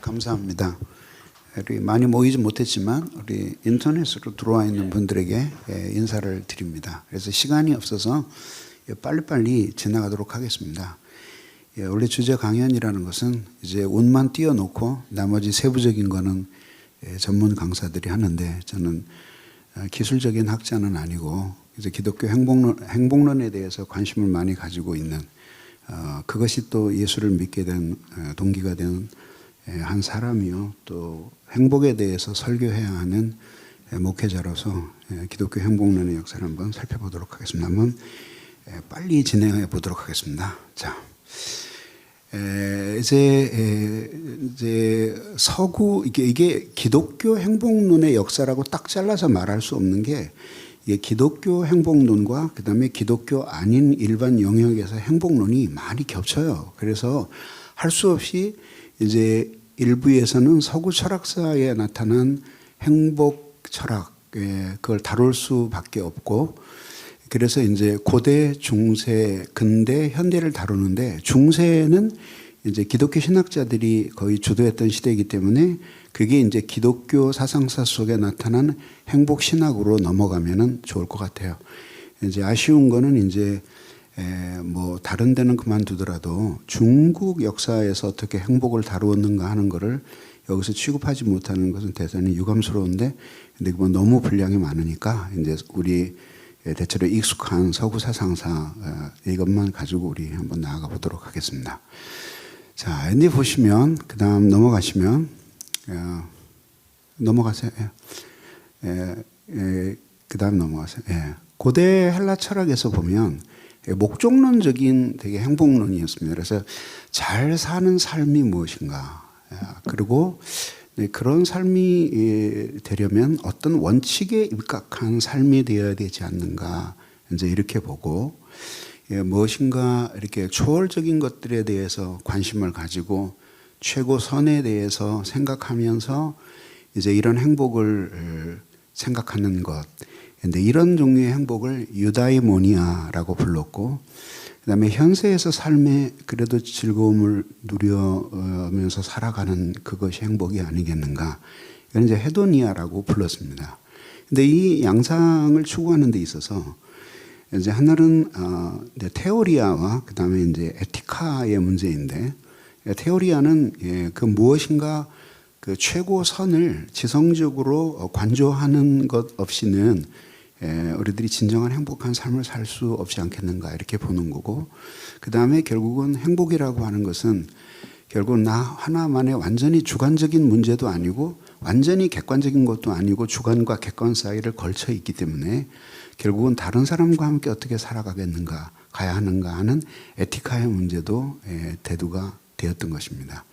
감사합니다. 우리 많이 모이지 못했지만 우리 인터넷으로 들어와 있는 분들에게 인사를 드립니다. 그래서 시간이 없어서 빨리빨리 지나가도록 하겠습니다. 원래 주제 강연이라는 것은 이제 운만 띄워놓고 나머지 세부적인 거는 전문 강사들이 하는데, 저는 기술적인 학자는 아니고 이제 기독교 행복론에 대해서 관심을 많이 가지고 있는, 그것이 또 예수를 믿게 된 동기가 된 한 사람이요, 또 행복에 대해서 설교해야 하는 목회자로서 기독교 행복론의 역사를 한번 살펴보도록 하겠습니다. 한번 빨리 진행해 보도록 하겠습니다. 자, 이제 서구, 이게 기독교 행복론의 역사라고 딱 잘라서 말할 수 없는 게, 이게 기독교 행복론과 그 다음에 기독교 아닌 일반 영역에서 행복론이 많이 겹쳐요. 그래서 할 수 없이 이제 일부에서는 서구 철학사에 나타난 행복 철학, 그걸 다룰 수밖에 없고, 그래서 이제 고대, 중세, 근대, 현대를 다루는데, 중세는 이제 기독교 신학자들이 거의 주도했던 시대이기 때문에 그게 이제 기독교 사상사 속에 나타난 행복 신학으로 넘어가면은 좋을 것 같아요. 이제 아쉬운 거는 이제 뭐 다른 데는 그만두더라도 중국 역사에서 어떻게 행복을 다루었는가 하는 거를 여기서 취급하지 못하는 것은 대단히 유감스러운데, 근데 뭐 너무 분량이 많으니까 이제 우리 대체로 익숙한 서구 사상사 이것만 가지고 우리 한번 나아가 보도록 하겠습니다. 자, 앤디 보시면 그 다음 넘어가시면 넘어가세요. 그 다음 넘어가세요. 고대 헬라 철학에서 보면 목적론적인 되게 행복론이었습니다. 그래서 잘 사는 삶이 무엇인가, 그리고 그런 삶이 되려면 어떤 원칙에 입각한 삶이 되어야 되지 않는가, 이제 이렇게 보고, 무엇인가 이렇게 초월적인 것들에 대해서 관심을 가지고 최고선에 대해서 생각하면서 이제 이런 행복을 생각하는 것, 근데 이런 종류의 행복을 유다이모니아라고 불렀고, 그 다음에 현세에서 삶에 그래도 즐거움을 누려면서 살아가는 그것이 행복이 아니겠는가, 이건 이제 헤도니아라고 불렀습니다. 근데 이 양상을 추구하는 데 있어서 이제 하나는 테오리아와 그 다음에 이제 에티카의 문제인데, 테오리아는 그 무엇인가 그 최고선을 지성적으로 관조하는 것 없이는 우리들이 진정한 행복한 삶을 살 수 없지 않겠는가, 이렇게 보는 거고, 그 다음에 결국은 행복이라고 하는 것은 결국 나 하나만의 완전히 주관적인 문제도 아니고 완전히 객관적인 것도 아니고 주관과 객관 사이를 걸쳐 있기 때문에 결국은 다른 사람과 함께 어떻게 살아가겠는가, 가야 하는가 하는 에티카의 문제도 대두가 되었던 것입니다.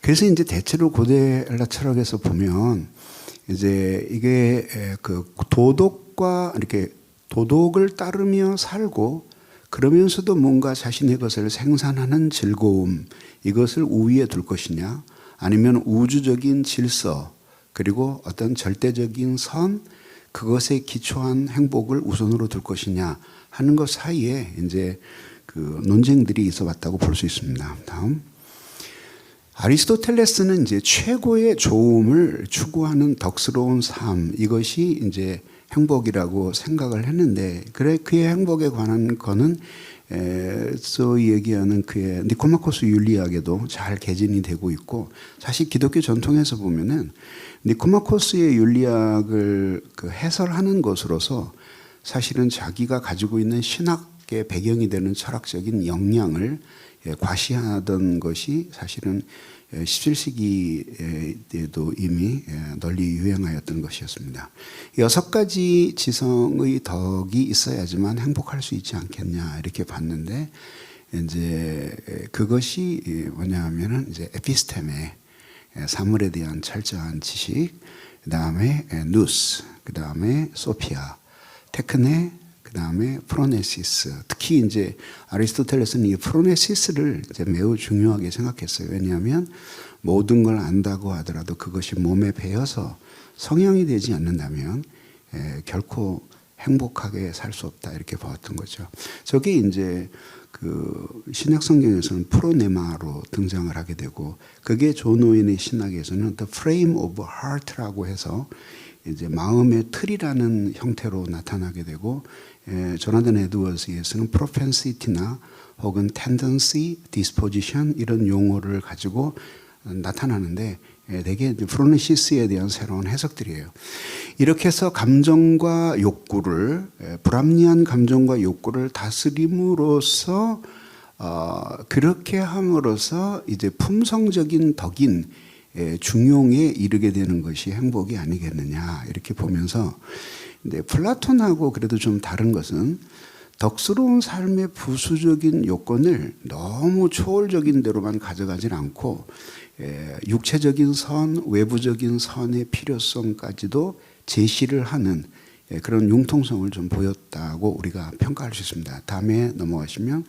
그래서 이제 대체로 고대 헬라 철학에서 보면 이제 이게 그 도덕과 이렇게 도덕을 따르며 살고 그러면서도 뭔가 자신의 것을 생산하는 즐거움, 이것을 우위에 둘 것이냐, 아니면 우주적인 질서 그리고 어떤 절대적인 선, 그것에 기초한 행복을 우선으로 둘 것이냐 하는 것 사이에 이제 그 논쟁들이 있어 왔다고 볼 수 있습니다. 다음. 아리스토텔레스는 이제 최고의 좋음을 추구하는 덕스러운 삶, 이것이 이제 행복이라고 생각을 했는데, 그래 그의 행복에 관한 거는 소위 얘기하는 그의 니코마코스 윤리학에도 잘 개진이 되고 있고, 사실 기독교 전통에서 보면은 니코마코스의 윤리학을 그 해설하는 것으로서 사실은 자기가 가지고 있는 신학의 배경이 되는 철학적인 역량을 과시하던 것이 사실은 17세기에도 이미 널리 유행하였던 것이었습니다. 6가지 지성의 덕이 있어야지만 행복할 수 있지 않겠냐, 이렇게 봤는데, 이제 그것이 뭐냐 하면은 이제 에피스테메, 사물에 대한 철저한 지식, 그 다음에 누스, 그 다음에 소피아, 테크네, 그 다음에 프로네시스. 특히 이제 아리스토텔레스는 이 프로네시스를 이제 매우 중요하게 생각했어요. 왜냐하면 모든 걸 안다고 하더라도 그것이 몸에 배어서 성향이 되지 않는다면 결코 행복하게 살 수 없다, 이렇게 보았던 거죠. 저게 이제 그 신약 성경에서는 프로네마로 등장을 하게 되고, 그게 존 오웬의 신학에서는 The Frame of Heart라고 해서 이제 마음의 틀이라는 형태로 나타나게 되고, 조나단 에드워즈에서는 propensity나 혹은 tendency, disposition 이런 용어를 가지고 나타나는데, 대개 프로네시스에 대한 새로운 해석들이에요. 이렇게 해서 감정과 욕구를, 불합리한 감정과 욕구를 다스림으로써 그렇게 함으로써 이제 품성적인 덕인 중용에 이르게 되는 것이 행복이 아니겠느냐, 이렇게 보면서, 근데 플라톤하고 그래도 좀 다른 것은 덕스러운 삶의 부수적인 요건을 너무 초월적인 대로만 가져가진 않고, 육체적인 선, 외부적인 선의 필요성까지도 제시를 하는 그런 융통성을 좀 보였다고 우리가 평가할 수 있습니다. 다음에 넘어가시면,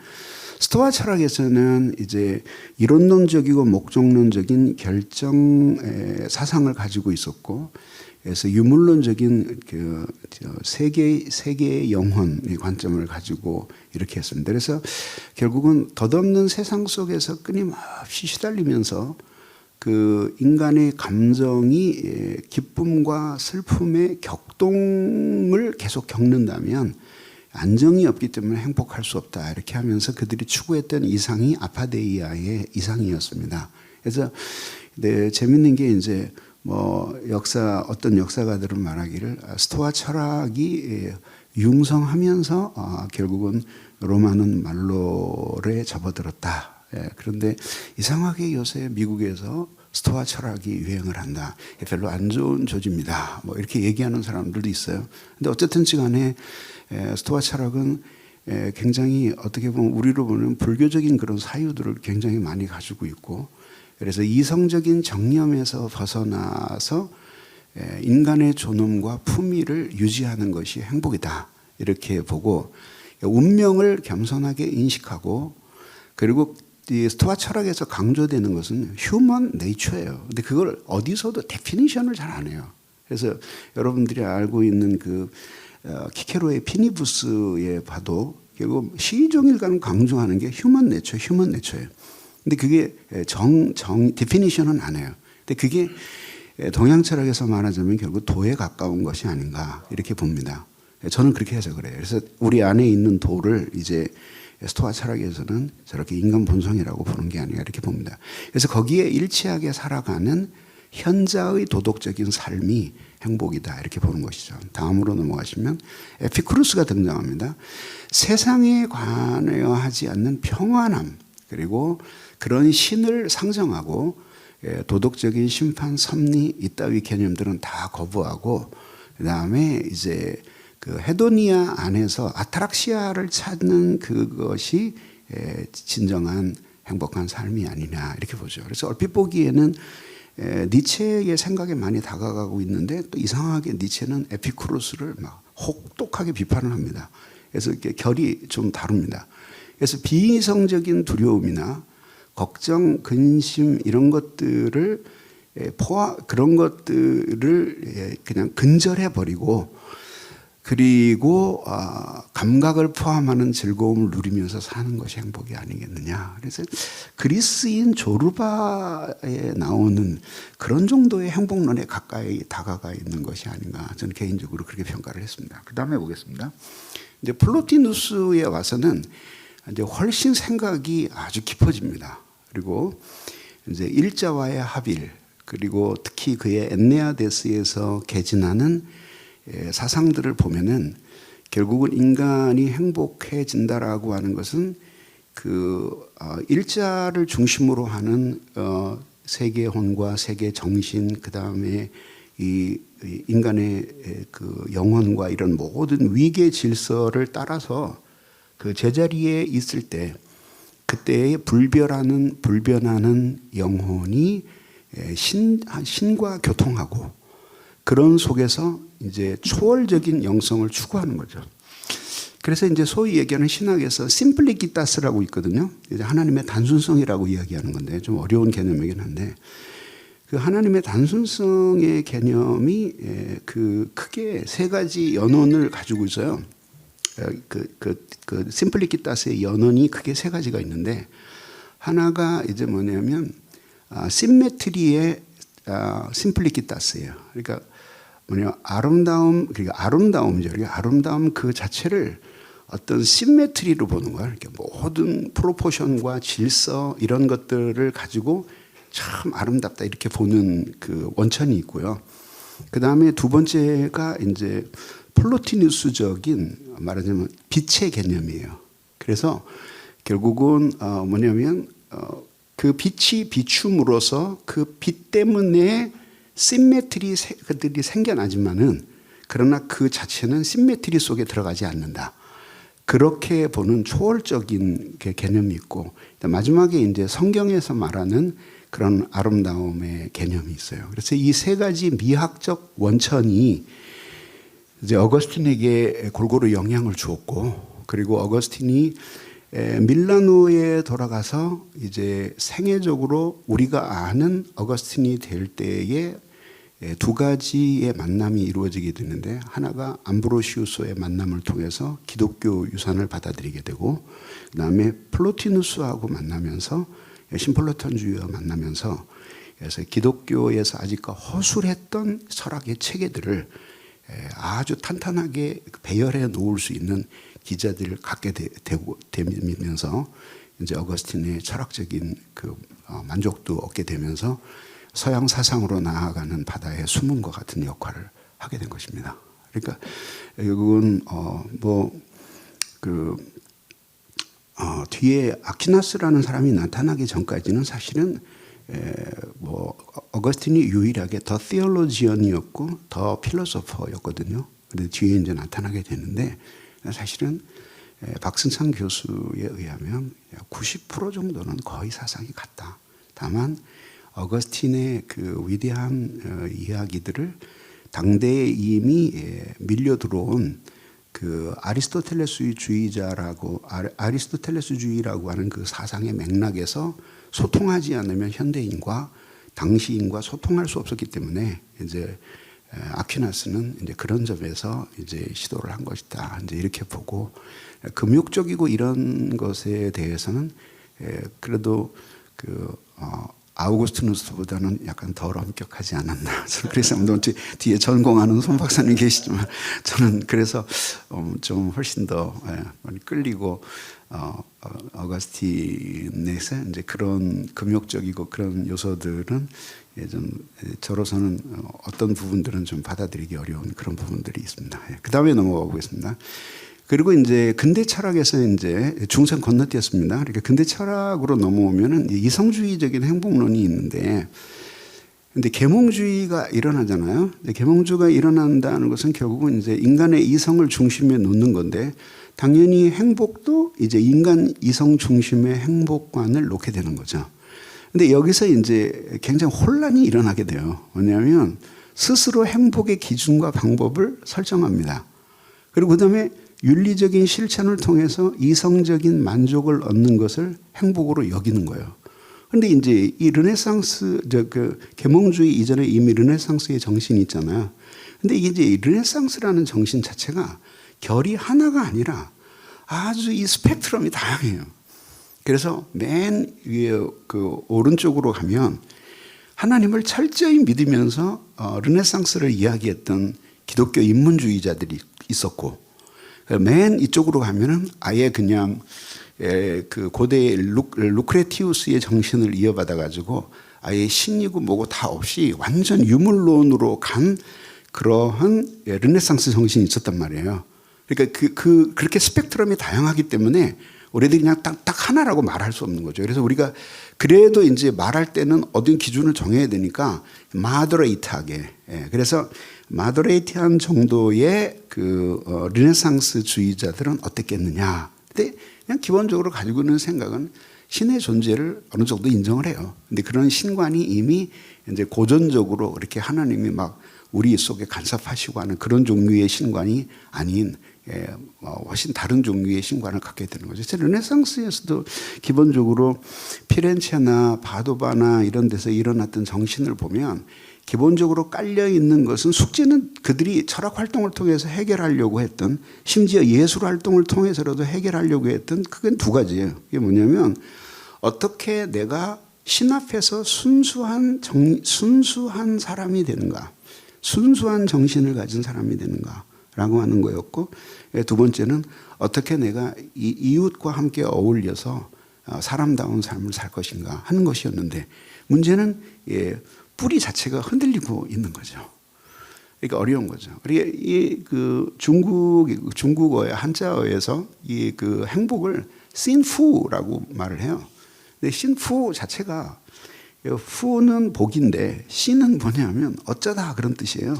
스토아 철학에서는 이제 이론론적이고 목적론적인 결정 사상을 가지고 있었고, 그래서 유물론적인 그 세계의 영혼의 관점을 가지고 이렇게 했습니다. 그래서 결국은 덧없는 세상 속에서 끊임없이 시달리면서 그 인간의 감정이 기쁨과 슬픔의 격동을 계속 겪는다면 안정이 없기 때문에 행복할 수 없다, 이렇게 하면서 그들이 추구했던 이상이 아파데이아의 이상이었습니다. 그래서 재밌는 게 이제 어떤 역사가들은 말하기를 스토아 철학이 융성하면서 결국은 로마는 말로에 접어들었다. 그런데 이상하게 요새 미국에서 스토아 철학이 유행을 한다. 별로 안 좋은 조지입니다. 이렇게 얘기하는 사람들도 있어요. 근데 어쨌든 간에 스토아 철학은 굉장히 어떻게 보면 우리로 보면 불교적인 그런 사유들을 굉장히 많이 가지고 있고, 그래서 이성적인 정념에서 벗어나서 인간의 존엄과 품위를 유지하는 것이 행복이다, 이렇게 보고, 운명을 겸손하게 인식하고, 그리고 이 스토아 철학에서 강조되는 것은 휴먼 네이처예요. 근데 그걸 어디서도 데피니션을 잘 안 해요. 그래서 여러분들이 알고 있는 그 키케로의 피니부스에 봐도 결국 시종일관 강조하는 게 휴먼 네처예요. 근데 그게 데피니션은 안 해요. 근데 그게 동양 철학에서 말하자면 결국 도에 가까운 것이 아닌가, 이렇게 봅니다. 저는 그렇게 해서 그래요. 그래서 우리 안에 있는 도를 이제 스토아 철학에서는 저렇게 인간 본성이라고 보는 게 아니라 이렇게 봅니다. 그래서 거기에 일치하게 살아가는 현자의 도덕적인 삶이 행복이다, 이렇게 보는 것이죠. 다음으로 넘어가시면 에피쿠루스가 등장합니다. 세상에 관여하지 않는 평안함, 그리고 그런 신을 상정하고 도덕적인 심판, 섭리 이따위 개념들은 다 거부하고, 그 다음에 이제 그 헤도니아 안에서 아트락시아를 찾는 그것이 진정한 행복한 삶이 아니냐, 이렇게 보죠. 그래서 얼핏 보기에는 니체의 생각에 많이 다가가고 있는데, 또 이상하게 니체는 에피쿠로스를 막 혹독하게 비판을 합니다. 그래서 이렇게 결이 좀 다릅니다. 그래서 비이성적인 두려움이나 걱정, 근심 이런 것들을 그런 것들을 그냥 근절해 버리고, 그리고 감각을 포함하는 즐거움을 누리면서 사는 것이 행복이 아니겠느냐. 그래서 그리스인 조르바에 나오는 그런 정도의 행복론에 가까이 다가가 있는 것이 아닌가, 저는 개인적으로 그렇게 평가를 했습니다. 그 다음에 보겠습니다. 이제 플로티누스에 와서는 이제 훨씬 생각이 아주 깊어집니다. 그리고 이제 일자와의 합일, 그리고 특히 그의 엔네아데스에서 개진하는 사상들을 보면은 결국은 인간이 행복해진다라고 하는 것은 그 일자를 중심으로 하는 세계 혼과 세계 정신, 그 다음에 이 인간의 그 영혼과 이런 모든 위계 질서를 따라서 그 제자리에 있을 때 그때의 불변하는 영혼이 신과 교통하고, 그런 속에서 이제 초월적인 영성을 추구하는 거죠. 그래서 이제 소위 얘기하는 신학에서 심플리키타스라고 있거든요. 이제 하나님의 단순성이라고 이야기하는 건데 좀 어려운 개념이긴 한데, 그 하나님의 단순성의 개념이 그 크게 세 가지 연원을 가지고 있어요. 그 심플리키타스의 연원이 크게 세 가지가 있는데, 하나가 이제 뭐냐면 심메트리의 심플리키타스예요. 그러니까 뭐냐, 아름다움, 그러니까 아름다움이죠. 그러니까 아름다움 그 자체를 어떤 심메트리로 보는 거예요. 이렇게 모든 프로포션과 질서 이런 것들을 가지고 참 아름답다 이렇게 보는 그 원천이 있고요. 그 다음에 두 번째가 이제 플로티누스적인, 말하자면 빛의 개념이에요. 그래서 결국은 뭐냐면 그 빛이 비춤으로써 그 빛 때문에 심메트리들이 생겨나지만은, 그러나 그 자체는 심메트리 속에 들어가지 않는다. 그렇게 보는 초월적인 개념이 있고, 마지막에 이제 성경에서 말하는 그런 아름다움의 개념이 있어요. 그래서 이 세 가지 미학적 원천이 이제 어거스틴에게 골고루 영향을 주었고, 그리고 어거스틴이 밀라노에 돌아가서 이제 생애적으로 우리가 아는 어거스틴이 될 때에 두 가지의 만남이 이루어지게 되는데, 하나가 암브로시우스의 만남을 통해서 기독교 유산을 받아들이게 되고, 그 다음에 플로티누스하고 만나면서 심플로톤주의와 만나면서, 그래서 기독교에서 아직까 허술했던 철학의 체계들을 아주 탄탄하게 배열해 놓을 수 있는 기자들을 갖게 되면서 이제 어거스틴의 철학적인 그 만족도 얻게 되면서 서양 사상으로 나아가는 바다의 수문과 같은 역할을 하게 된 것입니다. 그러니까 결국은 뒤에 아퀴나스라는 사람이 나타나기 전까지는 사실은 어거스틴이 유일하게 더 theologian이었고 더 philosopher였거든요. 근데 뒤에 이제 나타나게 되는데, 사실은 박승창 교수에 의하면 90% 정도는 거의 사상이 같다. 다만 어거스틴의 그 위대한 이야기들을 당대에 이미 밀려 들어온 그 아리스토텔레스주의라고 하는 그 사상의 맥락에서 소통하지 않으면 현대인과 당시인과 소통할 수 없었기 때문에, 이제 아퀴나스는 이제 그런 점에서 이제 시도를 한 것이다. 이제 이렇게 보고, 금욕적이고 이런 것에 대해서는 그래도 아우구스티누스보다는 약간 덜 엄격하지 않았나. 그래서 뒤에 전공하는 손 박사님 계시지만, 저는 그래서 좀 훨씬 더 많이 끌리고, 어거스틴에서 이제 그런 금욕적이고 그런 요소들은 좀 저로서는 어떤 부분들은 좀 받아들이기 어려운 그런 부분들이 있습니다. 그 다음에 넘어가 보겠습니다. 그리고 이제 근대 철학에서 이제 중생 건너뛰었습니다. 그러니까 근대 철학으로 넘어오면은 이성주의적인 행복론이 있는데, 근데 계몽주의가 일어나잖아요. 계몽주의가 일어난다는 것은 결국은 이제 인간의 이성을 중심에 놓는 건데, 당연히 행복도 이제 인간 이성 중심의 행복관을 놓게 되는 거죠. 근데 여기서 이제 굉장히 혼란이 일어나게 돼요. 왜냐하면 스스로 행복의 기준과 방법을 설정합니다. 그리고 그 다음에 윤리적인 실천을 통해서 이성적인 만족을 얻는 것을 행복으로 여기는 거예요. 그런데 이제 이 르네상스, 계몽주의 이전에 이미 르네상스의 정신이 있잖아요. 근데 이게 이제 르네상스라는 정신 자체가 결이 하나가 아니라 아주 이 스펙트럼이 다양해요. 그래서 맨 위에 그 오른쪽으로 가면 하나님을 철저히 믿으면서 르네상스를 이야기했던 기독교 인문주의자들이 있었고, 맨 이쪽으로 가면은 아예 그냥 그 고대의 루크레티우스의 정신을 이어받아 가지고 아예 신이고 뭐고 다 없이 완전 유물론으로 간 그러한 르네상스 정신이 있었단 말이에요. 그러니까 그렇게 스펙트럼이 다양하기 때문에 우리들이 그냥 딱 하나라고 말할 수 없는 거죠. 그래서 우리가 그래도 이제 말할 때는 어떤 기준을 정해야 되니까 마더레이트하게. 그래서 마더레이트한 정도의 르네상스 주의자들은 어땠겠느냐. 근데 그냥 기본적으로 가지고 있는 생각은 신의 존재를 어느 정도 인정을 해요. 근데 그런 신관이 이미 이제 고전적으로 이렇게 하나님이 막 우리 속에 간섭하시고 하는 그런 종류의 신관이 아닌 훨씬 다른 종류의 신관을 갖게 되는 거죠. 르네상스에서도 기본적으로 피렌체나 바도바나 이런 데서 일어났던 정신을 보면 기본적으로 깔려 있는 것은 숙제는 그들이 철학 활동을 통해서 해결하려고 했던, 심지어 예술 활동을 통해서라도 해결하려고 했던, 그건 두 가지예요. 이게 뭐냐면 어떻게 내가 신 앞에서 순수한 사람이 되는가, 순수한 정신을 가진 사람이 되는가라고 하는 거였고, 두 번째는 어떻게 내가 이웃과 함께 어울려서 사람다운 삶을 살 것인가 하는 것이었는데, 문제는 뿌리 자체가 흔들리고 있는 거죠. 그러니까 어려운 거죠. 그 중국어의 한자어에서 이 그 행복을 신푸라고 말을 해요. 근데 신푸 자체가, 푸는 복인데 신은 뭐냐면 어쩌다 그런 뜻이에요.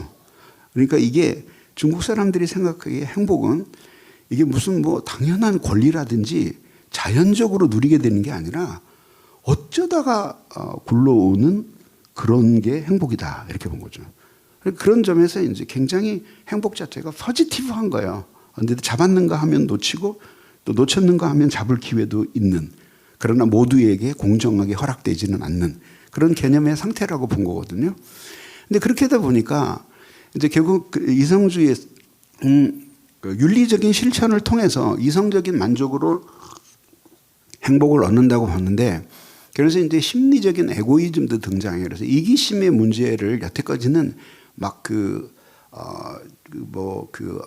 그러니까 이게 중국 사람들이 생각하기에 행복은 이게 무슨 뭐 당연한 권리라든지 자연적으로 누리게 되는 게 아니라 어쩌다가 굴러오는 그런 게 행복이다, 이렇게 본 거죠. 그런 점에서 이제 굉장히 행복 자체가 포지티브한 거예요. 근데 잡았는가 하면 놓치고 또 놓쳤는가 하면 잡을 기회도 있는, 그러나 모두에게 공정하게 허락되지는 않는 그런 개념의 상태라고 본 거거든요. 근데 그렇게 하다 보니까 이제 결국 그 이성주의 그 윤리적인 실천을 통해서 이성적인 만족으로 행복을 얻는다고 봤는데, 그래서 이제 심리적인 에고이즘도 등장해요. 그래서 이기심의 문제를 여태까지는 막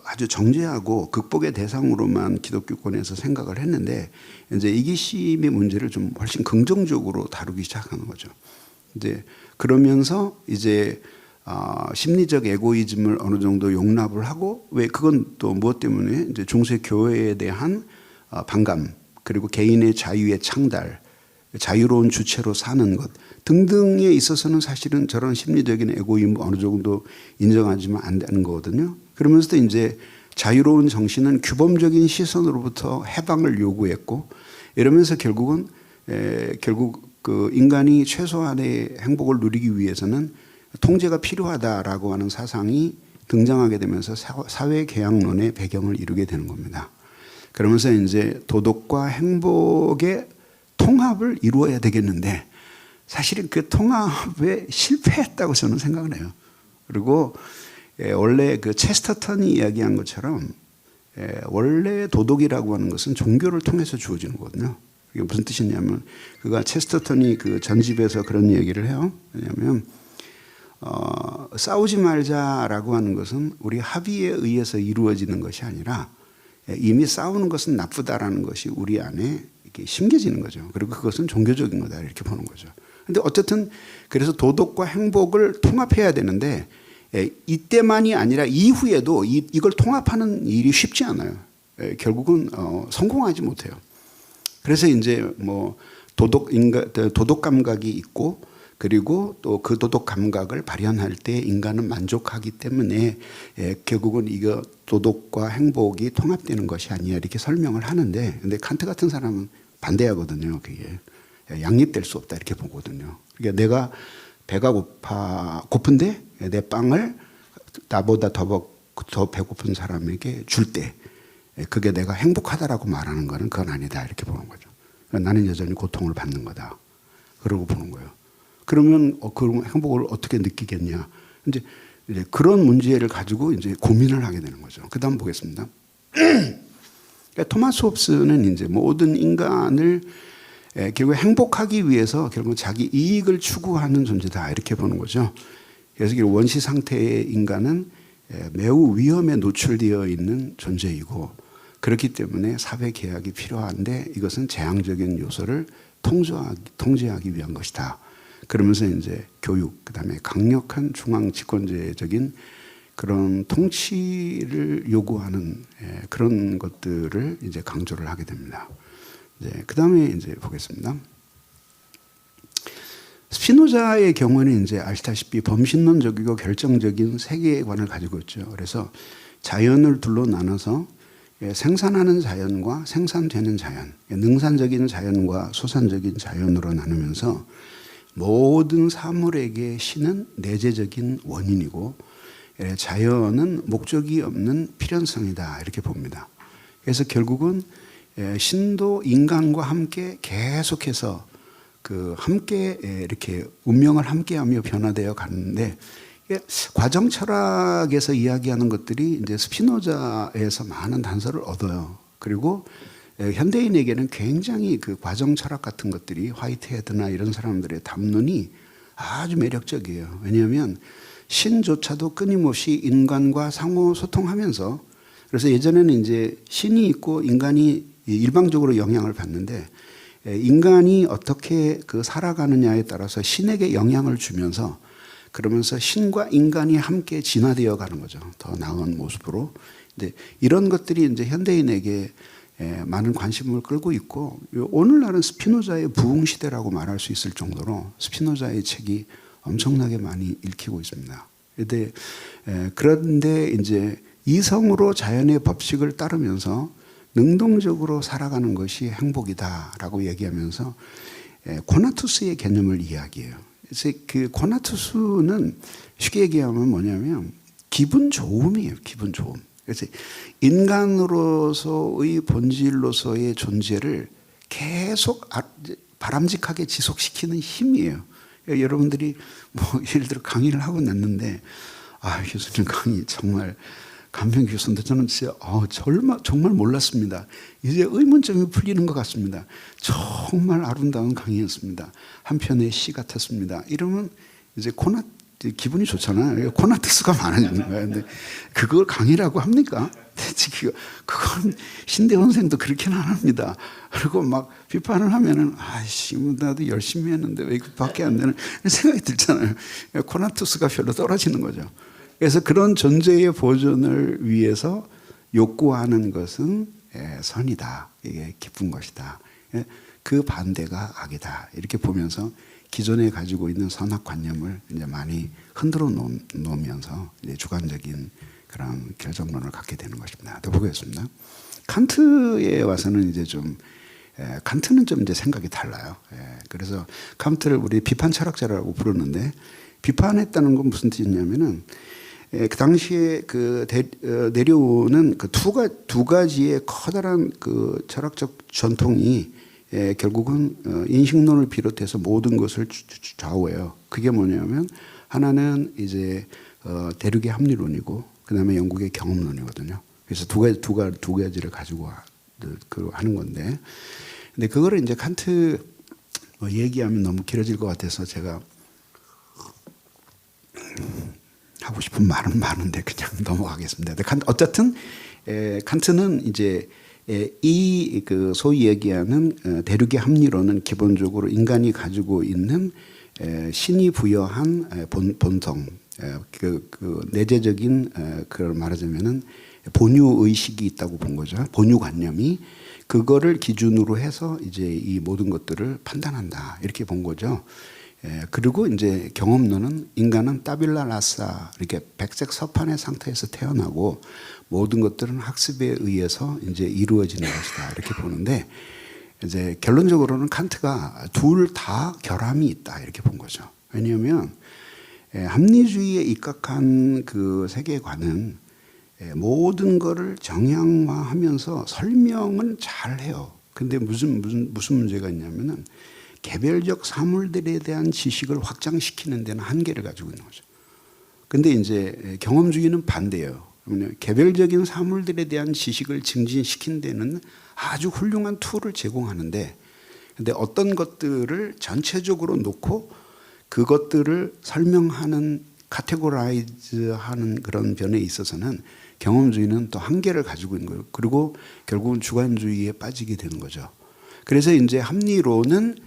아주 정죄하고 극복의 대상으로만 기독교권에서 생각을 했는데, 이제 이기심의 문제를 좀 훨씬 긍정적으로 다루기 시작하는 거죠. 이제 그러면서 이제 심리적 에고이즘을 어느 정도 용납을 하고, 왜 그건 또 무엇 때문에 이제 중세 교회에 대한 반감, 그리고 개인의 자유의 창달, 자유로운 주체로 사는 것 등등에 있어서는 사실은 저런 심리적인 에고임을 어느 정도 인정하지만 안 되는 거거든요. 그러면서도 이제 자유로운 정신은 규범적인 시선으로부터 해방을 요구했고, 이러면서 결국 그 인간이 최소한의 행복을 누리기 위해서는 통제가 필요하다라고 하는 사상이 등장하게 되면서 사회 계약론의 배경을 이루게 되는 겁니다. 그러면서 이제 도덕과 행복의 통합을 이루어야 되겠는데, 사실은 그 통합에 실패했다고 저는 생각을 해요. 그리고 원래 그 체스터턴이 이야기한 것처럼 원래 도덕이라고 하는 것은 종교를 통해서 주어지는 거거든요. 이게 무슨 뜻이냐면, 그가 체스터턴이 그 전집에서 그런 얘기를 해요. 왜냐하면 싸우지 말자라고 하는 것은 우리 합의에 의해서 이루어지는 것이 아니라 이미 싸우는 것은 나쁘다라는 것이 우리 안에 이렇게 심겨지는 거죠. 그리고 그것은 종교적인 거다, 이렇게 보는 거죠. 근데 어쨌든 그래서 도덕과 행복을 통합해야 되는데, 이때만이 아니라 이후에도 이걸 통합하는 일이 쉽지 않아요. 결국은 성공하지 못해요. 그래서 이제 뭐 도덕 감각이 있고, 그리고 또 그 도덕 감각을 발현할 때 인간은 만족하기 때문에 결국은 이거 도덕과 행복이 통합되는 것이 아니야, 이렇게 설명을 하는데, 근데 칸트 같은 사람은 반대하거든요. 그게 양립될 수 없다, 이렇게 보거든요. 그러니까 내가 배가 고픈데 내 빵을 나보다 더 배고픈 사람에게 줄 때 그게 내가 행복하다라고 말하는 거는 그건 아니다, 이렇게 보는 거죠. 그러니까 나는 여전히 고통을 받는 거다, 그러고 보는 거예요. 그러면 그런 행복을 어떻게 느끼겠냐? 이제 그런 문제를 가지고 이제 고민을 하게 되는 거죠. 그다음 보겠습니다. 그러니까 토마스 홉스는 이제 모든 인간을 결국 행복하기 위해서 결국 자기 이익을 추구하는 존재다, 이렇게 보는 거죠. 그래서 원시 상태의 인간은 매우 위험에 노출되어 있는 존재이고, 그렇기 때문에 사회 계약이 필요한데 이것은 재앙적인 요소를 통제하기 위한 것이다. 그러면서 이제 교육, 그다음에 강력한 중앙 집권제적인 그런 통치를 요구하는 그런 것들을 이제 강조를 하게 됩니다. 그다음에 이제 보겠습니다. 스피노자의 경우는 이제 아시다시피 범신론적이고 결정적인 세계관을 가지고 있죠. 그래서 자연을 둘로 나눠서 생산하는 자연과 생산되는 자연, 능산적인 자연과 소산적인 자연으로 나누면서 모든 사물에게 신은 내재적인 원인이고, 자연은 목적이 없는 필연성이다 이렇게 봅니다. 그래서 결국은 신도 인간과 함께 계속해서 함께 이렇게 운명을 함께하며 변화되어 가는데 과정 철학에서 이야기하는 것들이 이제 스피노자에서 많은 단서를 얻어요. 그리고 현대인에게는 굉장히 그 과정 철학 같은 것들이 화이트헤드나 이런 사람들의 담론이 아주 매력적이에요. 왜냐하면 신조차도 끊임없이 인간과 상호 소통하면서, 그래서 예전에는 이제 신이 있고 인간이 일방적으로 영향을 받는데 인간이 어떻게 살아가느냐에 따라서 신에게 영향을 주면서, 그러면서 신과 인간이 함께 진화되어 가는 거죠. 더 나은 모습으로. 근데 이런 것들이 이제 현대인에게 많은 관심을 끌고 있고, 오늘날은 스피노자의 부흥 시대라고 말할 수 있을 정도로 스피노자의 책이 엄청나게 많이 읽히고 있습니다. 그런데 이제 이성으로 자연의 법칙을 따르면서 능동적으로 살아가는 것이 행복이다라고 얘기하면서 코나투스의 개념을 이야기해요. 그래서 그 코나투스는 쉽게 얘기하면 뭐냐면 기분 좋음이에요. 기분 좋음. 그래서 인간으로서의 본질로서의 존재를 계속 바람직하게 지속시키는 힘이에요. 여러분들이 뭐 예를 들어 강의를 하고 났는데, 교수님 강의 정말 감명 깊었는데 저는 진짜 정말 몰랐습니다. 이제 의문점이 풀리는 것 같습니다. 정말 아름다운 강의였습니다. 한 편의 시 같았습니다. 이러면 이제 기분이 좋잖아요. 코나투스가 많아지는 거예요. 근데 그걸 강의라고 합니까? 그건 신대원생도 그렇게는 안 합니다. 그리고 막 비판을 하면은 나도 열심히 했는데 왜 이거밖에 안 되는 생각이 들잖아요. 코나투스가 별로 떨어지는 거죠. 그래서 그런 존재의 보존을 위해서 욕구하는 것은 선이다. 이게 기쁜 것이다. 그 반대가 악이다. 이렇게 보면서 기존에 가지고 있는 선악관념을 이제 많이 흔들어 놓으면서 이제 주관적인 그런 결정론을 갖게 되는 것입니다. 또 보겠습니다. 칸트에 와서는 이제 칸트는 좀 이제 생각이 달라요. 그래서 칸트를 우리 비판 철학자라고 부르는데, 비판했다는 건 무슨 뜻이냐면은 그 당시에 내려오는 두 가지의 커다란 철학적 전통이 결국은 인식론을 비롯해서 모든 것을 좌우해요. 그게 뭐냐면 하나는 이제 대륙의 합리론이고, 그다음에 영국의 경험론이거든요. 그래서 두 가지를 가지고 하는 건데, 근데 그거를 이제 칸트 얘기하면 너무 길어질 것 같아서 제가 하고 싶은 말은 많은데 그냥 넘어가겠습니다. 어쨌든 칸트는 이제 이 소위 얘기하는 대륙의 합리론은 기본적으로 인간이 가지고 있는 신이 부여한 본성, 내재적인 그걸 말하자면은 본유 의식이 있다고 본 거죠. 본유 관념이, 그거를 기준으로 해서 이제 이 모든 것들을 판단한다 이렇게 본 거죠. 그리고 이제 경험론은 인간은 따빌라 라사, 이렇게 백색 서판의 상태에서 태어나고 모든 것들은 학습에 의해서 이제 이루어지는 것이다 이렇게 보는데, 이제 결론적으로는 칸트가 둘 다 결함이 있다 이렇게 본 거죠. 왜냐하면 합리주의에 입각한 그 세계관은 모든 거를 정량화하면서 설명은 잘 해요. 근데 무슨 문제가 있냐면은 개별적 사물들에 대한 지식을 확장시키는 데는 한계를 가지고 있는 거죠. 근데 이제 경험주의는 반대예요. 개별적인 사물들에 대한 지식을 증진시킨 데는 아주 훌륭한 툴을 제공하는데, 근데 어떤 것들을 전체적으로 놓고 그것들을 설명하는, 카테고라이즈하는 그런 변에 있어서는 경험주의는 또 한계를 가지고 있는 거예요. 그리고 결국은 주관주의에 빠지게 되는 거죠. 그래서 이제 합리론은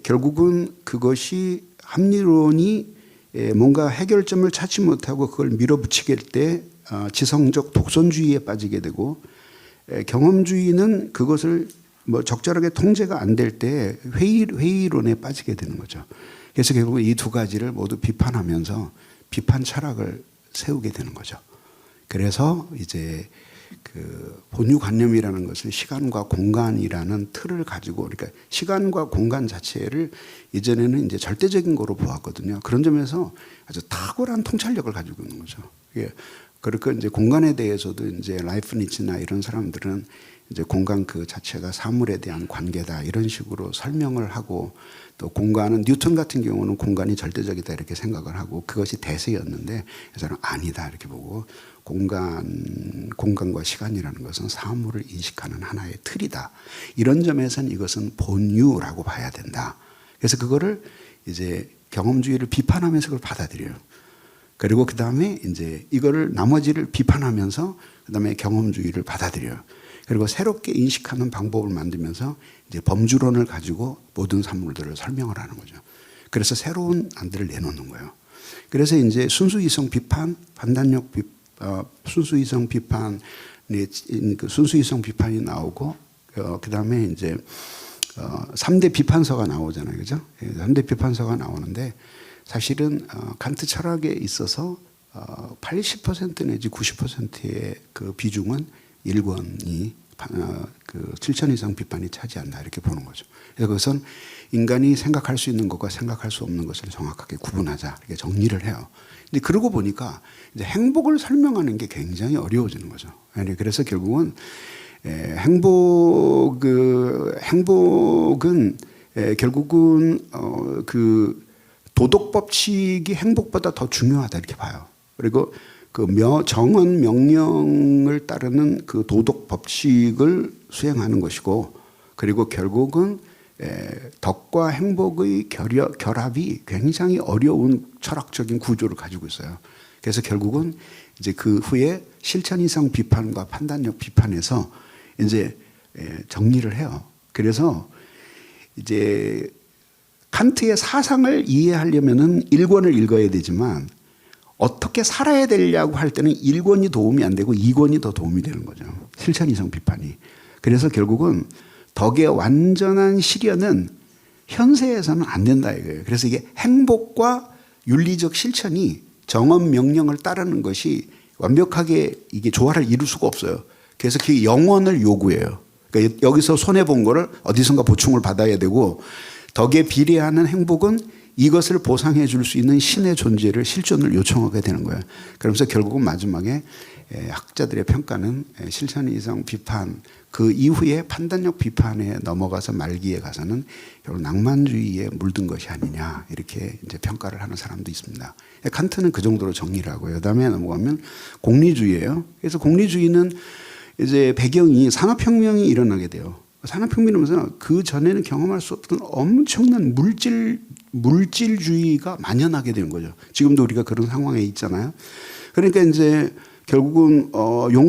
결국은 그것이 합리론이 뭔가 해결점을 찾지 못하고 그걸 밀어붙이게 될 때 지성적 독선주의에 빠지게 되고, 경험주의는 그것을 적절하게 통제가 안 될 때 회의론에 빠지게 되는 거죠. 그래서 결국 이 두 가지를 모두 비판하면서 비판 철학을 세우게 되는 거죠. 그래서 이제 그 본유관념이라는 것을 시간과 공간이라는 틀을 가지고, 그러니까 시간과 공간 자체를 예전에는 이제 절대적인 거로 보았거든요. 그런 점에서 아주 탁월한 통찰력을 가지고 있는 거죠. 예. 그리고 이제 공간에 대해서도 이제 라이프니츠나 이런 사람들은 이제 공간 그 자체가 사물에 대한 관계다 이런 식으로 설명을 하고, 또 공간은 뉴턴 같은 경우는 공간이 절대적이다 이렇게 생각을 하고 그것이 대세였는데 저는 아니다 이렇게 보고, 공간과 시간이라는 것은 사물을 인식하는 하나의 틀이다. 이런 점에서는 이것은 본유라고 봐야 된다. 그래서 그거를 이제 경험주의를 비판하면서 그걸 받아들여요. 그리고 그 다음에 이제 이거를 나머지를 비판하면서 그 다음에 경험주의를 받아들여요. 그리고 새롭게 인식하는 방법을 만들면서 이제 범주론을 가지고 모든 사물들을 설명을 하는 거죠. 그래서 새로운 안들을 내놓는 거예요. 그래서 이제 순수이성 비판, 판단력 순수이성 비판, 순수이성 비판이 나오고, 그 다음에 이제 3대 비판서가 나오잖아요. 그죠? 3대 비판서가 나오는데 사실은 칸트 철학에 있어서 80% 내지 90%의 그 비중은 일권이 그 실천이성 비판이 차지한다 이렇게 보는 거죠. 그래서 그것은 인간이 생각할 수 있는 것과 생각할 수 없는 것을 정확하게 구분하자 이렇게 정리를 해요. 근데 그러고 보니까 이제 행복을 설명하는 게 굉장히 어려워지는 거죠. 그래서 결국은 행복은 결국은 그 도덕 법칙이 행복보다 더 중요하다 이렇게 봐요. 그리고 그 정언 명령을 따르는 그 도덕 법칙을 수행하는 것이고, 그리고 결국은 덕과 행복의 결합이 굉장히 어려운 철학적인 구조를 가지고 있어요. 그래서 결국은 이제 그 후에 실천이성 비판과 판단력 비판에서 이제 정리를 해요. 그래서 이제 칸트의 사상을 이해하려면은 일권을 읽어야 되지만 어떻게 살아야 되냐고 할 때는 1권이 도움이 안 되고 2권이 더 도움이 되는 거죠. 실천이성 비판이. 그래서 결국은 덕의 완전한 실현은 현세에서는 안 된다 이거예요. 그래서 이게 행복과 윤리적 실천이 정언 명령을 따르는 것이 완벽하게 이게 조화를 이룰 수가 없어요. 그래서 그게 영원을 요구해요. 그러니까 여기서 손해본 거를 어디선가 보충을 받아야 되고, 덕에 비례하는 행복은 이것을 보상해 줄 수 있는 신의 존재를 실존을 요청하게 되는 거예요. 그러면서 결국은 마지막에 학자들의 평가는 실천이성 비판, 그 이후에 판단력 비판에 넘어가서 말기에 가서는 결국 낭만주의에 물든 것이 아니냐 이렇게 이제 평가를 하는 사람도 있습니다. 칸트는 그 정도로 정리를 하고요. 그다음에 넘어가면 공리주의예요. 그래서 공리주의는 이제 배경이 산업혁명이 일어나게 돼요. 산업혁명이면서 그 전에는 경험할 수 없던 엄청난 물질주의가 만연하게 되는 거죠. 지금도 우리가 그런 상황에 있잖아요. 그러니까 이제 결국은